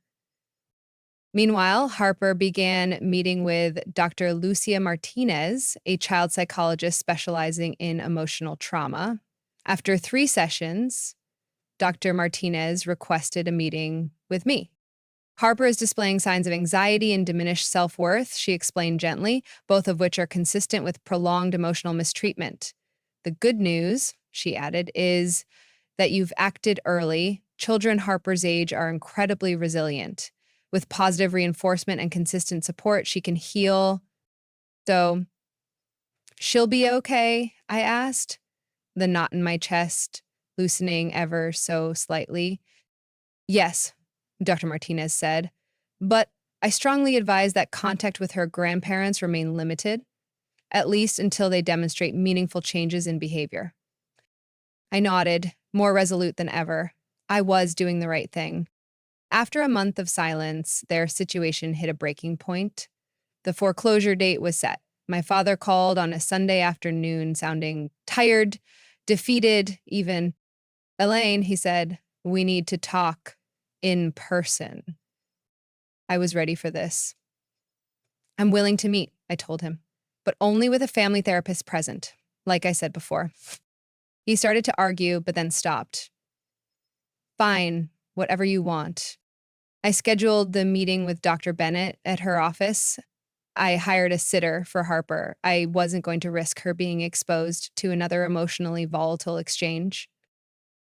Meanwhile, Harper began meeting with Dr. Lucia Martinez, a child psychologist specializing in emotional trauma. After 3 sessions, Dr. Martinez requested a meeting with me. Harper is displaying signs of anxiety and diminished self-worth, she explained gently, both of which are consistent with prolonged emotional mistreatment. The good news, she added, is that you've acted early. Children Harper's age are incredibly resilient. With positive reinforcement and consistent support, she can heal. So, she'll be okay, I asked, the knot in my chest loosening ever so slightly. Yes, Dr. Martinez said, but I strongly advise that contact with her grandparents remain limited, at least until they demonstrate meaningful changes in behavior. I nodded, more resolute than ever. I was doing the right thing. After a month of silence, their situation hit a breaking point. The foreclosure date was set. My father called on a Sunday afternoon, sounding tired, defeated, even. Elaine, he said, we need to talk in person. I was ready for this. I'm willing to meet, I told him, but only with a family therapist present, like I said before. He started to argue, but then stopped. Fine, whatever you want. I scheduled the meeting with Dr. Bennett at her office. I hired a sitter for Harper. I wasn't going to risk her being exposed to another emotionally volatile exchange.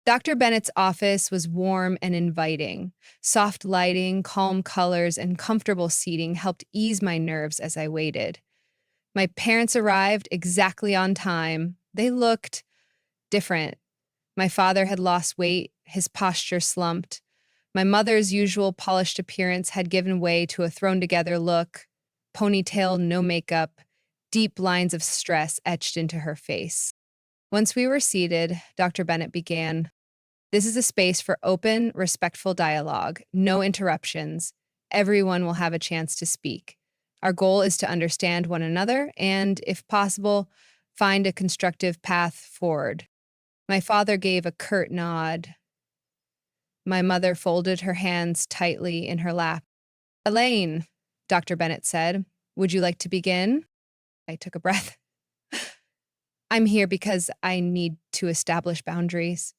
Dr. Bennett's office was warm and inviting. Soft lighting, calm colors, and comfortable seating helped ease my nerves as I waited. My parents arrived exactly on time. They looked different. My father had lost weight, his posture slumped. My mother's usual polished appearance had given way to a thrown-together look, ponytail, no makeup, deep lines of stress etched into her face. Once we were seated, Dr. Bennett began, "This is a space for open, respectful dialogue, no interruptions. Everyone will have a chance to speak. Our goal is to understand one another and, if possible, find a constructive path forward. My father gave a curt nod. My mother folded her hands tightly in her lap. Elaine, Dr. Bennett said, would you like to begin? I took a breath. I'm here because I need to establish boundaries,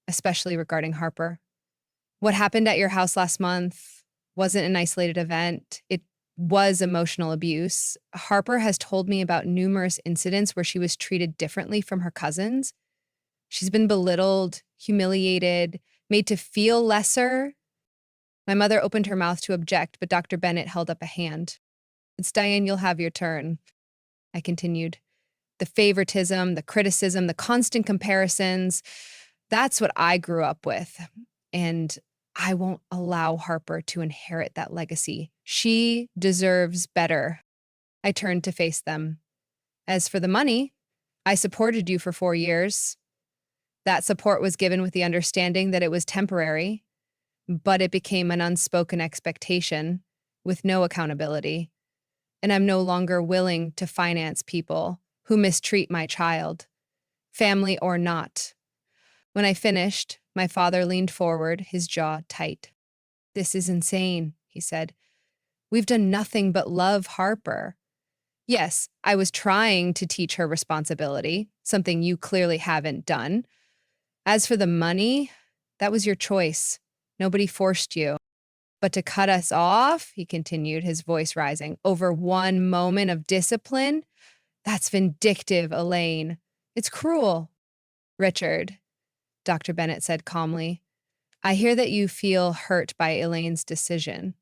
especially regarding Harper. What happened at your house last month wasn't an isolated event. It was emotional abuse. Harper has told me about numerous incidents where she was treated differently from her cousins. She's been belittled, humiliated, made to feel lesser. My mother opened her mouth to object, but Dr. Bennett held up a hand. It's Diane, you'll have your turn, I continued. The favoritism, the criticism, the constant comparisons, that's what I grew up with. And I won't allow Harper to inherit that legacy. She deserves better. I turned to face them. As for the money, I supported you for 4 years. That support was given with the understanding that it was temporary, but it became an unspoken expectation with no accountability. And I'm no longer willing to finance people who mistreat my child, family or not. When I finished, my father leaned forward, his jaw tight. This is insane, he said. We've done nothing but love Harper. Yes, I was trying to teach her responsibility, something you clearly haven't done. As for the money, that was your choice. Nobody forced you. But to cut us off, he continued, his voice rising, over one moment of discipline, that's vindictive, Elaine. It's cruel. Richard, Dr. Bennett said calmly, I hear that you feel hurt by Elaine's decision,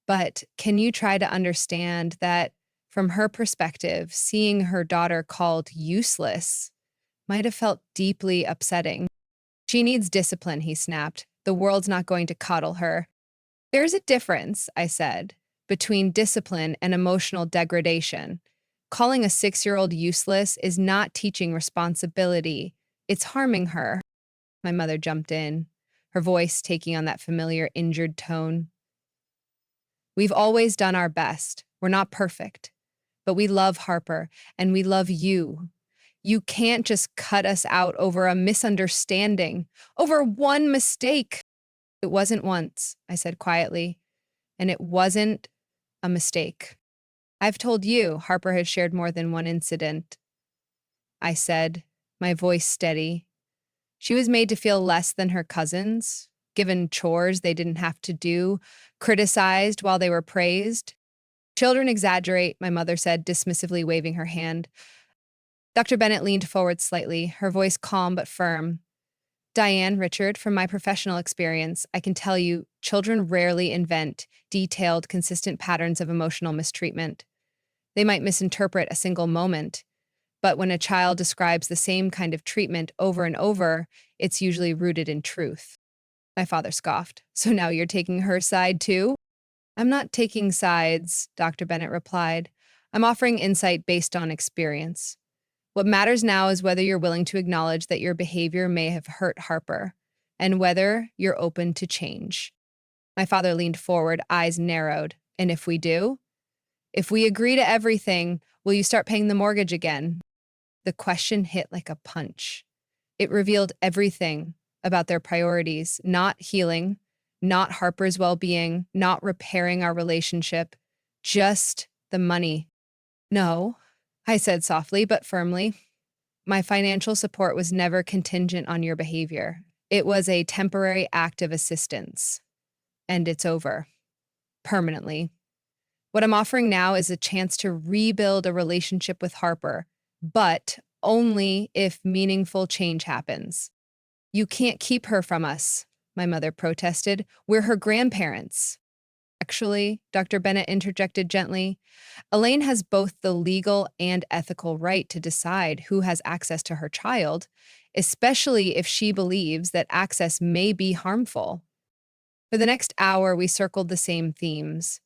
but can you try to understand that from her perspective, seeing her daughter called useless might have felt deeply upsetting. She needs discipline, he snapped. The world's not going to coddle her. There's a difference, I said, between discipline and emotional degradation. Calling a 6-year-old useless is not teaching responsibility. It's harming her. My mother jumped in, her voice taking on that familiar injured tone. We've always done our best. We're not perfect. But we love Harper, and we love you. You can't just cut us out over a misunderstanding, over one mistake. It wasn't once, I said quietly, and it wasn't a mistake. I've told you Harper has shared more than one incident, I said, my voice steady. She was made to feel less than her cousins, given chores they didn't have to do, criticized while they were praised. Children exaggerate, my mother said, dismissively waving her hand. Dr. Bennett leaned forward slightly, her voice calm but firm. Diane, Richard, from my professional experience, I can tell you children rarely invent detailed, consistent patterns of emotional mistreatment. They might misinterpret a single moment, but when a child describes the same kind of treatment over and over, it's usually rooted in truth. My father scoffed. So now you're taking her side too? I'm not taking sides, Dr. Bennett replied. I'm offering insight based on experience. What matters now is whether you're willing to acknowledge that your behavior may have hurt Harper, and whether you're open to change. My father leaned forward, eyes narrowed. And if we do? If we agree to everything, will you start paying the mortgage again? The question hit like a punch. It revealed everything about their priorities, not healing, not Harper's well-being, not repairing our relationship, just the money. No, I said softly but firmly. My financial support was never contingent on your behavior. It was a temporary act of assistance. And it's over. Permanently. What I'm offering now is a chance to rebuild a relationship with Harper, but only if meaningful change happens. You can't keep her from us, my mother protested. We're her grandparents. Actually, Dr. Bennett interjected gently, Elaine has both the legal and ethical right to decide who has access to her child, especially if she believes that access may be harmful. For the next hour, we circled the same themes.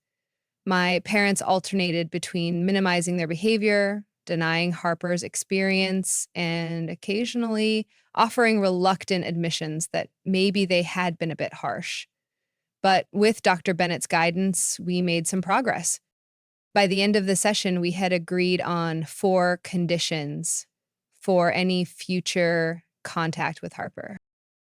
My parents alternated between minimizing their behavior, denying Harper's experience, and occasionally offering reluctant admissions that maybe they had been a bit harsh. But with Dr. Bennett's guidance, we made some progress. By the end of the session, we had agreed on 4 conditions for any future contact with Harper.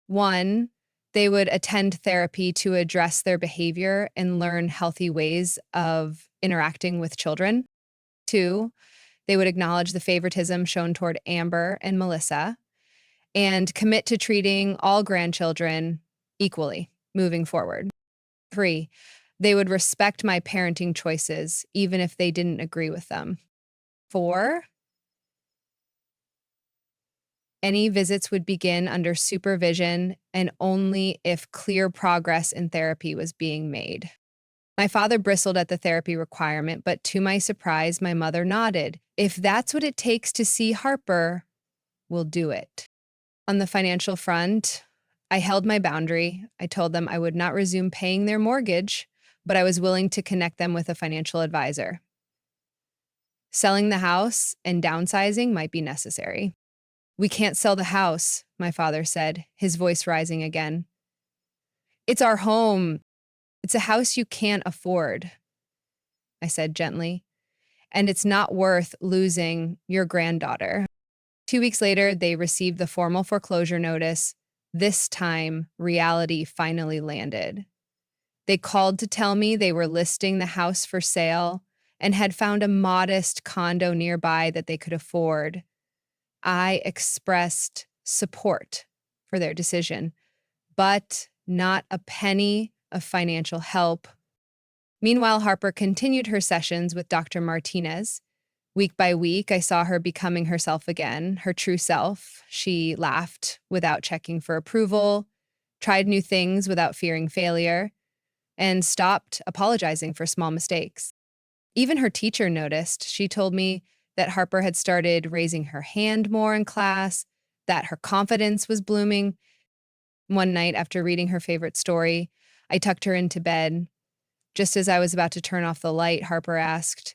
One, they would attend therapy to address their behavior and learn healthy ways of interacting with children. Two, they would acknowledge the favoritism shown toward Amber and Melissa and commit to treating all grandchildren equally moving forward. Three, they would respect my parenting choices, even if they didn't agree with them. Four, any visits would begin under supervision and only if clear progress in therapy was being made. My father bristled at the therapy requirement, but to my surprise, my mother nodded. If that's what it takes to see Harper, we'll do it. On the financial front, I held my boundary. I told them I would not resume paying their mortgage, but I was willing to connect them with a financial advisor. Selling the house and downsizing might be necessary. We can't sell the house, my father said, his voice rising again. It's our home. It's a house you can't afford, I said gently, and it's not worth losing your granddaughter. 2 weeks later, they received the formal foreclosure notice. This time, reality finally landed. They called to tell me they were listing the house for sale and had found a modest condo nearby that they could afford. I expressed support for their decision, but not a penny of financial help. Meanwhile, Harper continued her sessions with Dr. Martinez. Week by week, I saw her becoming herself again, her true self. She laughed without checking for approval, tried new things without fearing failure, and stopped apologizing for small mistakes. Even her teacher noticed. She told me that Harper had started raising her hand more in class, that her confidence was blooming. One night, after reading her favorite story, I tucked her into bed. Just as I was about to turn off the light, Harper asked,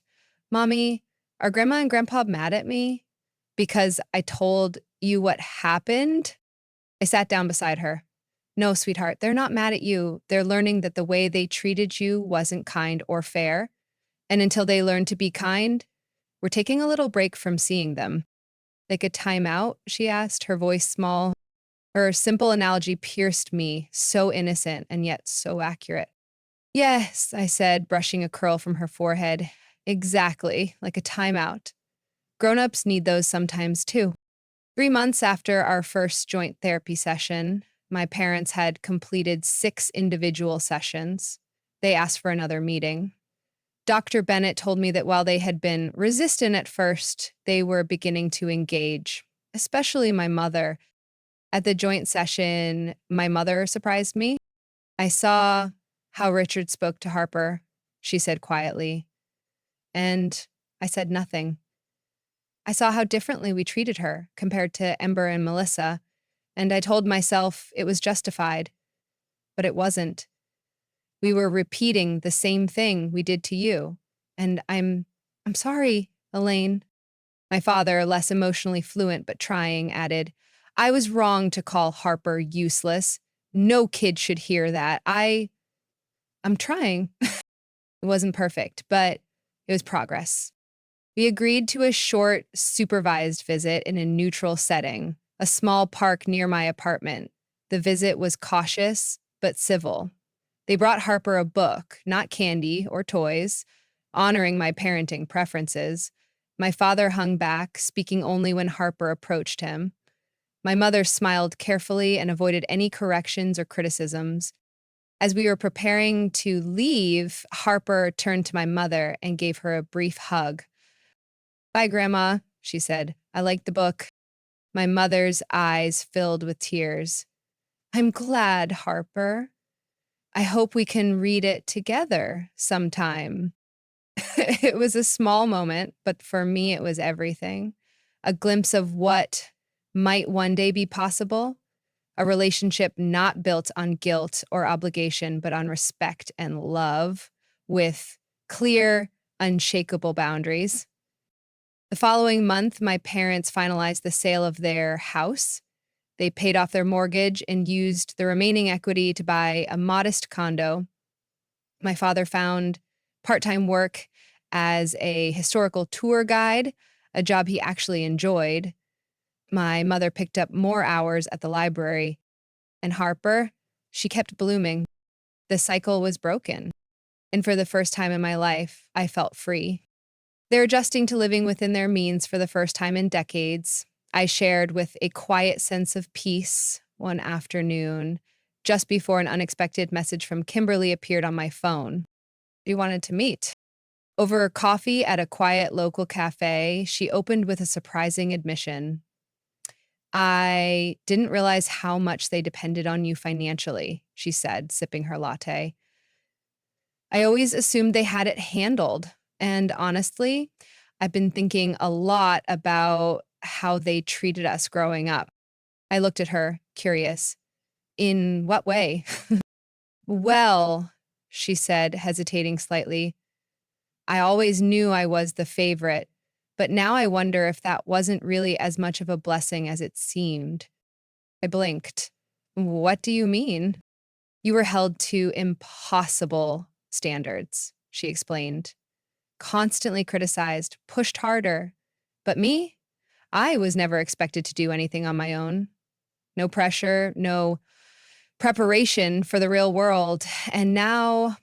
"Mommy, are Grandma and Grandpa mad at me because I told you what happened?" I sat down beside her. "No, sweetheart, they're not mad at you. They're learning that the way they treated you wasn't kind or fair. And until they learn to be kind, we're taking a little break from seeing them." "Like a timeout?" she asked, her voice small. Her simple analogy pierced me, so innocent and yet so accurate. "Yes," I said, brushing a curl from her forehead. "Exactly, like a timeout. Grown-ups need those sometimes too." 3 months after our first joint therapy session, my parents had completed 6 individual sessions. They asked for another meeting. Dr. Bennett told me that while they had been resistant at first, they were beginning to engage, especially my mother. At the joint session, my mother surprised me. "I saw how Richard spoke to Harper," she said quietly, and I said nothing. "I saw how differently we treated her compared to Ember and Melissa, and I told myself it was justified, but it wasn't. We were repeating the same thing we did to you, and I'm sorry, Elaine." My father, less emotionally fluent but trying, added, "I was wrong to call Harper useless. No kid should hear that. I'm trying." It wasn't perfect, but it was progress. We agreed to a short, supervised visit in a neutral setting, a small park near my apartment. The visit was cautious, but civil. They brought Harper a book, not candy or toys, honoring my parenting preferences. My father hung back, speaking only when Harper approached him. My mother smiled carefully and avoided any corrections or criticisms. As we were preparing to leave, Harper turned to my mother and gave her a brief hug. "Bye, Grandma," she said. "I liked the book." My mother's eyes filled with tears. "I'm glad, Harper. I hope we can read it together sometime." It was a small moment, but for me, it was everything. A glimpse of what might one day be possible. A relationship not built on guilt or obligation, but on respect and love, with clear, unshakable boundaries. The following month, my parents finalized the sale of their house. They paid off their mortgage and used the remaining equity to buy a modest condo. My father found part-time work as a historical tour guide, a job he actually enjoyed. My mother picked up more hours at the library, and Harper, she kept blooming. The cycle was broken, and for the first time in my life, I felt free. They're adjusting to living within their means for the first time in decades. I shared with a quiet sense of peace one afternoon, just before an unexpected message from Kimberly appeared on my phone. We wanted to meet. Over coffee at a quiet local cafe, she opened with a surprising admission. I didn't realize how much they depended on you financially, she said, sipping her latte. I always assumed they had it handled. And honestly, I've been thinking a lot about how they treated us growing up. I looked at her, curious. In what way? Well, she said, hesitating slightly, I always knew I was the favorite, but now I wonder if that wasn't really as much of a blessing as it seemed. I blinked. What do you mean? You were held to impossible standards, she explained. Constantly criticized, pushed harder. But me? I was never expected to do anything on my own. No pressure, no preparation for the real world. And now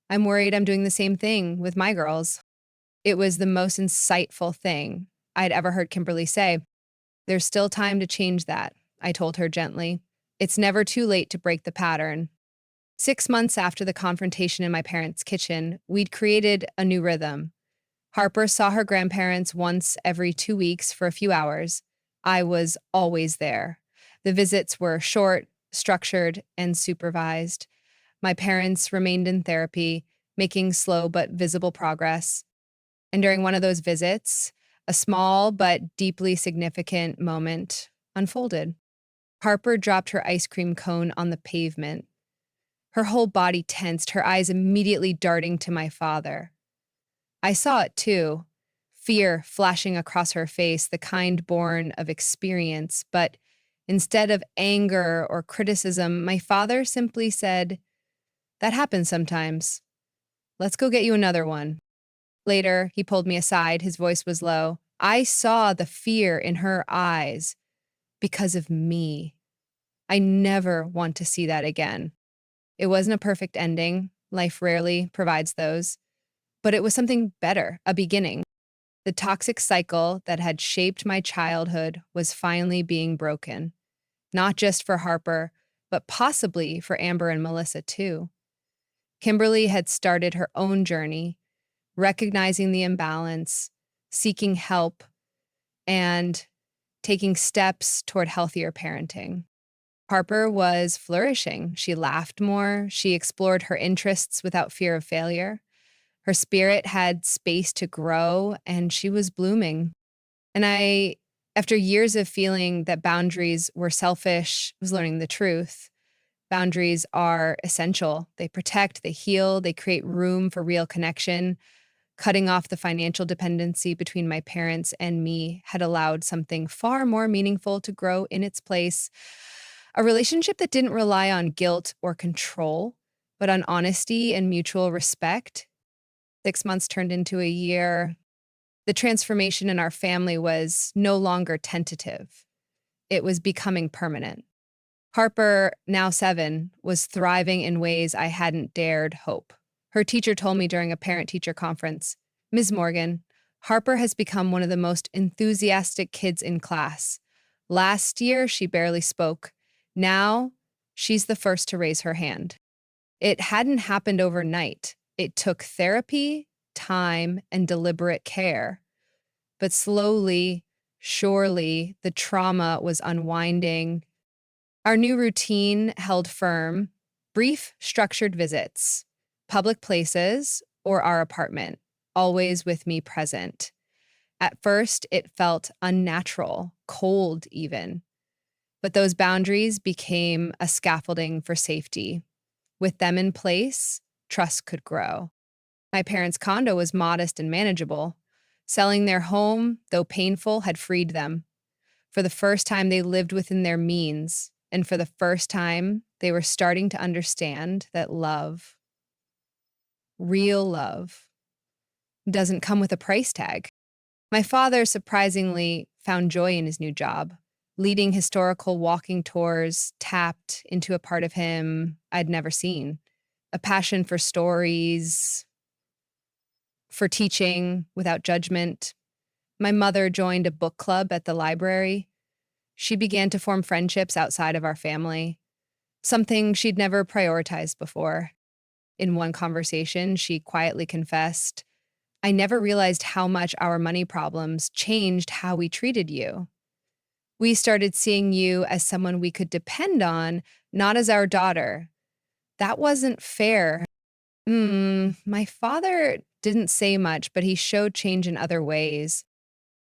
I'm worried I'm doing the same thing with my girls. It was the most insightful thing I'd ever heard Kimberly say. There's still time to change that, I told her gently. It's never too late to break the pattern. 6 months after the confrontation in my parents' kitchen, we'd created a new rhythm. Harper saw her grandparents once every 2 weeks for a few hours. I was always there. The visits were short, structured, and supervised. My parents remained in therapy, making slow but visible progress. And during one of those visits, a small but deeply significant moment unfolded. Harper dropped her ice cream cone on the pavement. Her whole body tensed, her eyes immediately darting to my father. I saw it too, fear flashing across her face, the kind born of experience. But instead of anger or criticism, my father simply said, "That happens sometimes. Let's go get you another one." Later, he pulled me aside. His voice was low. I saw the fear in her eyes because of me. I never want to see that again. It wasn't a perfect ending. Life rarely provides those. But it was something better, a beginning. The toxic cycle that had shaped my childhood was finally being broken. Not just for Harper, but possibly for Amber and Melissa too. Kimberly had started her own journey, recognizing the imbalance, seeking help, and taking steps toward healthier parenting. Harper was flourishing. She laughed more. She explored her interests without fear of failure. Her spirit had space to grow, and she was blooming. And after years of feeling that boundaries were selfish, was learning the truth. Boundaries are essential. They protect, they heal, they create room for real connection. Cutting off the financial dependency between my parents and me had allowed something far more meaningful to grow in its place. A relationship that didn't rely on guilt or control, but on honesty and mutual respect. 6 months turned into a year. The transformation in our family was no longer tentative. It was becoming permanent. Harper, now 7, was thriving in ways I hadn't dared hope. Her teacher told me during a parent-teacher conference, "Ms. Morgan, Harper has become one of the most enthusiastic kids in class. Last year, she barely spoke. Now, she's the first to raise her hand." It hadn't happened overnight. It took therapy, time, and deliberate care. But slowly, surely, the trauma was unwinding. Our new routine held firm: brief, structured visits, public places, or our apartment, always with me present. At first, it felt unnatural, cold even. But those boundaries became a scaffolding for safety. With them in place, trust could grow. My parents' condo was modest and manageable. Selling their home, though painful, had freed them. For the first time, they lived within their means. And for the first time, they were starting to understand that love, real love, doesn't come with a price tag. My father surprisingly found joy in his new job. Leading historical walking tours tapped into a part of him I'd never seen, a passion for stories, for teaching without judgment. My mother joined a book club at the library. She began to form friendships outside of our family, something she'd never prioritized before. In one conversation, she quietly confessed, "I never realized how much our money problems changed how we treated you. We started seeing you as someone we could depend on, not as our daughter. That wasn't fair." My father didn't say much, but he showed change in other ways.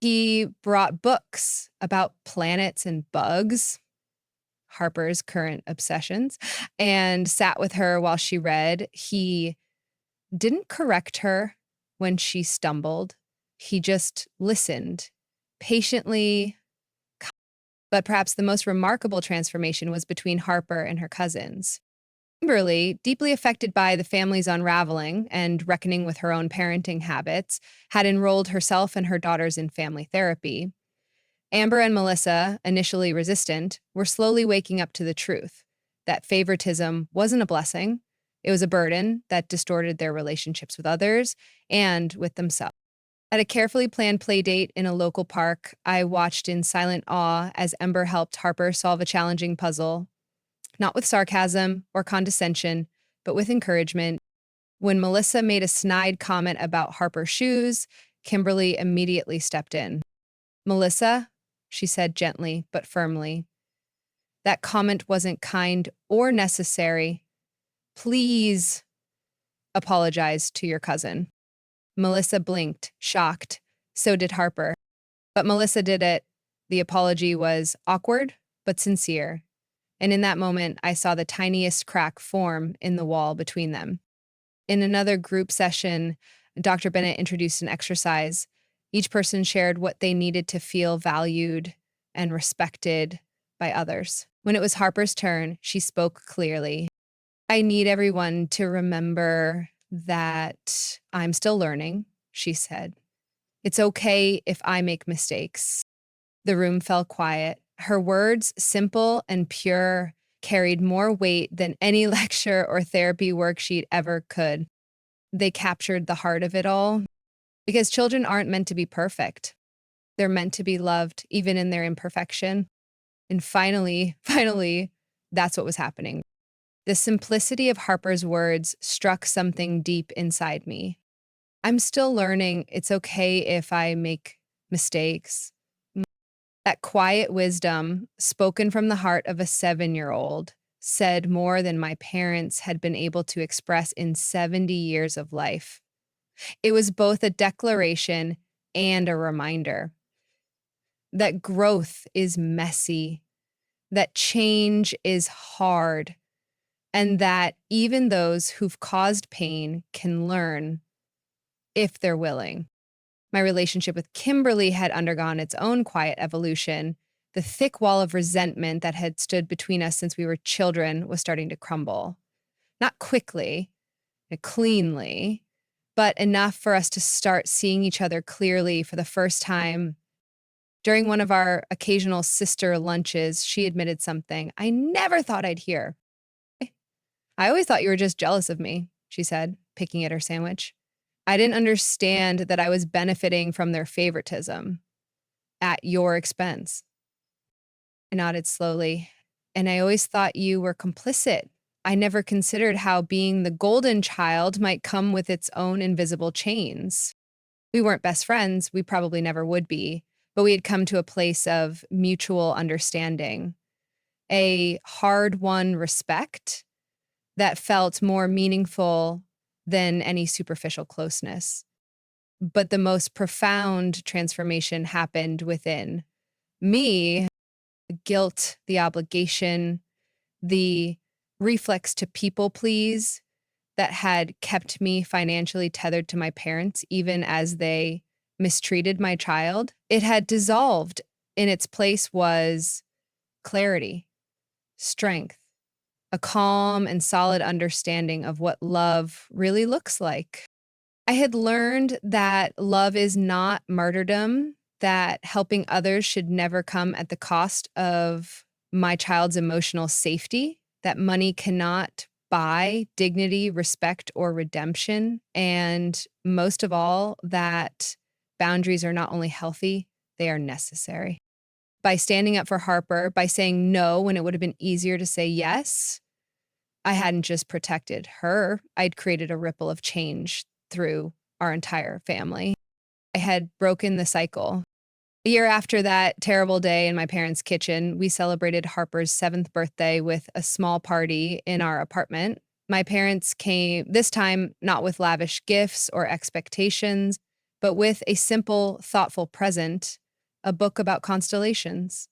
He brought books about planets and bugs, Harper's current obsessions, and sat with her while she read. He didn't correct her when she stumbled. He just listened patiently. But perhaps the most remarkable transformation was between Harper and her cousins. Kimberly, deeply affected by the family's unraveling and reckoning with her own parenting habits, had enrolled herself and her daughters in family therapy. Amber and Melissa, initially resistant, were slowly waking up to the truth that favoritism wasn't a blessing, it was a burden that distorted their relationships with others and with themselves. At a carefully planned play date in a local park, I watched in silent awe as Ember helped Harper solve a challenging puzzle, not with sarcasm or condescension, but with encouragement. When Melissa made a snide comment about Harper's shoes, Kimberly immediately stepped in. "Melissa," she said gently but firmly, "that comment wasn't kind or necessary. Please apologize to your cousin." Melissa blinked, shocked. So did Harper. But Melissa did it. The apology was awkward but sincere. And in that moment, I saw the tiniest crack form in the wall between them. In another group session, Dr. Bennett introduced an exercise. Each person shared what they needed to feel valued and respected by others. When it was Harper's turn, she spoke clearly. "I need everyone to remember that I'm still learning," she said. "It's okay if I make mistakes." The room fell quiet. Her words, simple and pure, carried more weight than any lecture or therapy worksheet ever could. They captured the heart of it all. Because children aren't meant to be perfect. They're meant to be loved, even in their imperfection. And finally, that's what was happening. The simplicity of Harper's words struck something deep inside me. "I'm still learning. It's okay if I make mistakes." That quiet wisdom, spoken from the heart of a 7-year-old, said more than my parents had been able to express in 70 years of life. It was both a declaration and a reminder that growth is messy, that change is hard, and that even those who've caused pain can learn if they're willing. My relationship with Kimberly had undergone its own quiet evolution. The thick wall of resentment that had stood between us since we were children was starting to crumble. Not quickly, cleanly, but enough for us to start seeing each other clearly for the first time. During one of our occasional sister lunches, she admitted something I never thought I'd hear. "I always thought you were just jealous of me," she said, picking at her sandwich. "I didn't understand that I was benefiting from their favoritism at your expense." I nodded slowly. "And I always thought you were complicit. I never considered how being the golden child might come with its own invisible chains." We weren't best friends, we probably never would be, but we had come to a place of mutual understanding, a hard-won respect that felt more meaningful than any superficial closeness. But the most profound transformation happened within me. The guilt, the obligation, the reflex to people please that had kept me financially tethered to my parents, even as they mistreated my child, it had dissolved In its place was clarity, strength, a calm and solid understanding of what love really looks like. I had learned that love is not martyrdom, that helping others should never come at the cost of my child's emotional safety, that money cannot buy dignity, respect, or redemption. And most of all, that boundaries are not only healthy, they are necessary. By standing up for Harper, by saying no when it would have been easier to say yes, I hadn't just protected her, I'd created a ripple of change through our entire family. I had broken the cycle. A year after that terrible day in my parents' kitchen, we celebrated Harper's 7th birthday with a small party in our apartment. My parents came, this time not with lavish gifts or expectations, but with a simple, thoughtful present, a book about constellations.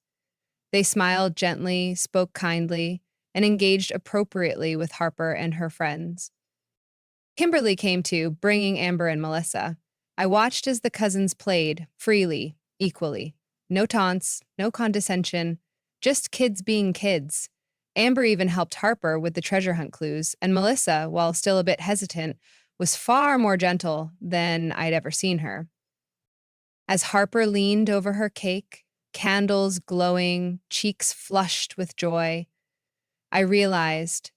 They smiled gently, spoke kindly, and engaged appropriately with Harper and her friends. Kimberly came too, bringing Amber and Melissa. I watched as the cousins played, freely, equally. No taunts, no condescension, just kids being kids. Amber even helped Harper with the treasure hunt clues, and Melissa, while still a bit hesitant, was far more gentle than I'd ever seen her. As Harper leaned over her cake, candles glowing, cheeks flushed with joy, I realized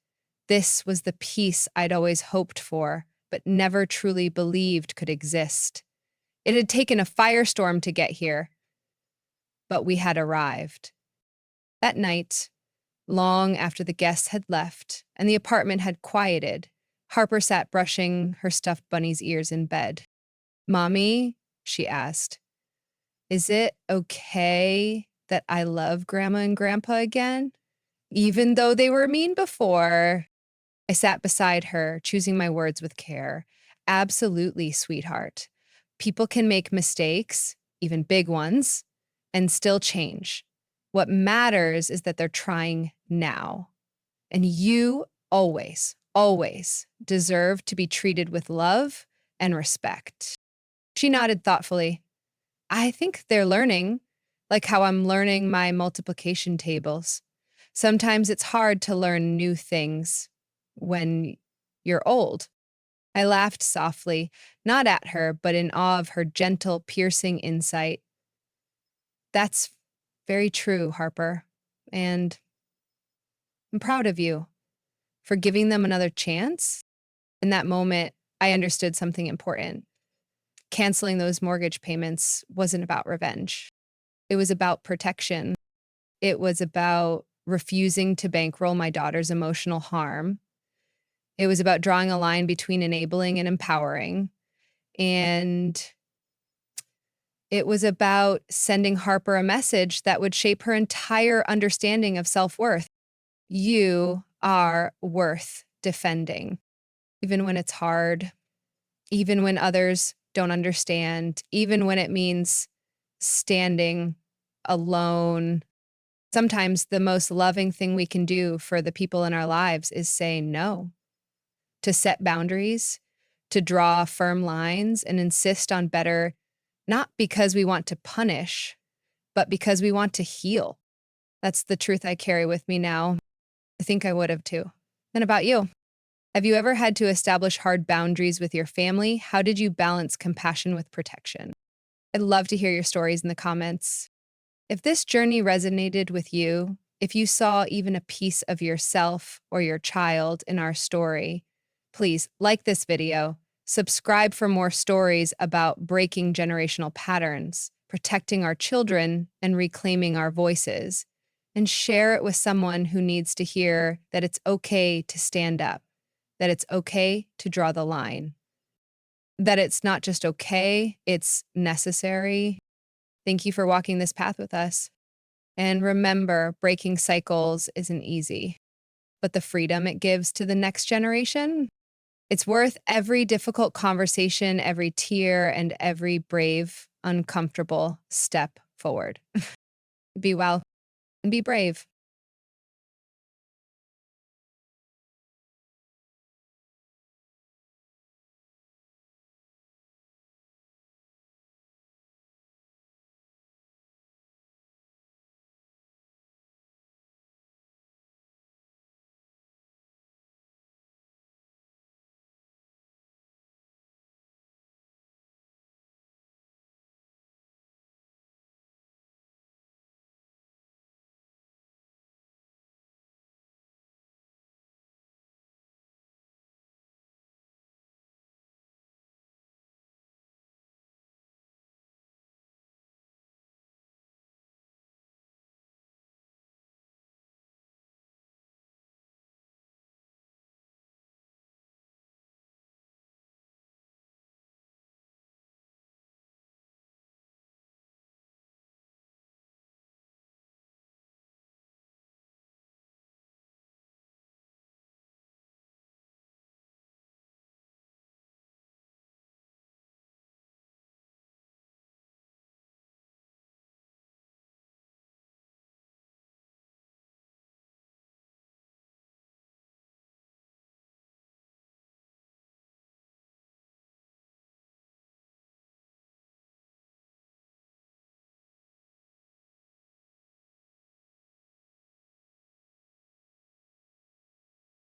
this was the peace I'd always hoped for, but never truly believed could exist. It had taken a firestorm to get here, but we had arrived. That night, long after the guests had left and the apartment had quieted, Harper sat brushing her stuffed bunny's ears in bed. "Mommy," she asked, "is it okay that I love Grandma and Grandpa again? Even though they were mean before?" I sat beside her, choosing my words with care. "Absolutely, sweetheart. People can make mistakes, even big ones, and still change. What matters is that they're trying now. And you always, always deserve to be treated with love and respect." She nodded thoughtfully. "I think they're learning, like how I'm learning my multiplication tables. Sometimes it's hard to learn new things when you're old." I laughed softly, not at her, but in awe of her gentle, piercing insight. "That's very true, Harper. And I'm proud of you for giving them another chance." In that moment, I understood something important. Canceling those mortgage payments wasn't about revenge. It was about protection. It was about refusing to bankroll my daughter's emotional harm. It was about drawing a line between enabling and empowering. And it was about sending Harper a message that would shape her entire understanding of self-worth. You are worth defending, even when it's hard, even when others don't understand, even when it means standing alone. Sometimes the most loving thing we can do for the people in our lives is say no, to set boundaries, to draw firm lines and insist on better, not because we want to punish, but because we want to heal. That's the truth I carry with me now. I think I would have too. And about you? Have you ever had to establish hard boundaries with your family? How did you balance compassion with protection? I'd love to hear your stories in the comments. If this journey resonated with you, if you saw even a piece of yourself or your child in our story, please like this video, subscribe for more stories about breaking generational patterns, protecting our children, and reclaiming our voices, and share it with someone who needs to hear that it's okay to stand up, that it's okay to draw the line, that it's not just okay, it's necessary. Thank you for walking this path with us. And remember, breaking cycles isn't easy, but the freedom it gives to the next generation, it's worth every difficult conversation, every tear, and every brave, uncomfortable step forward. Be well and be brave.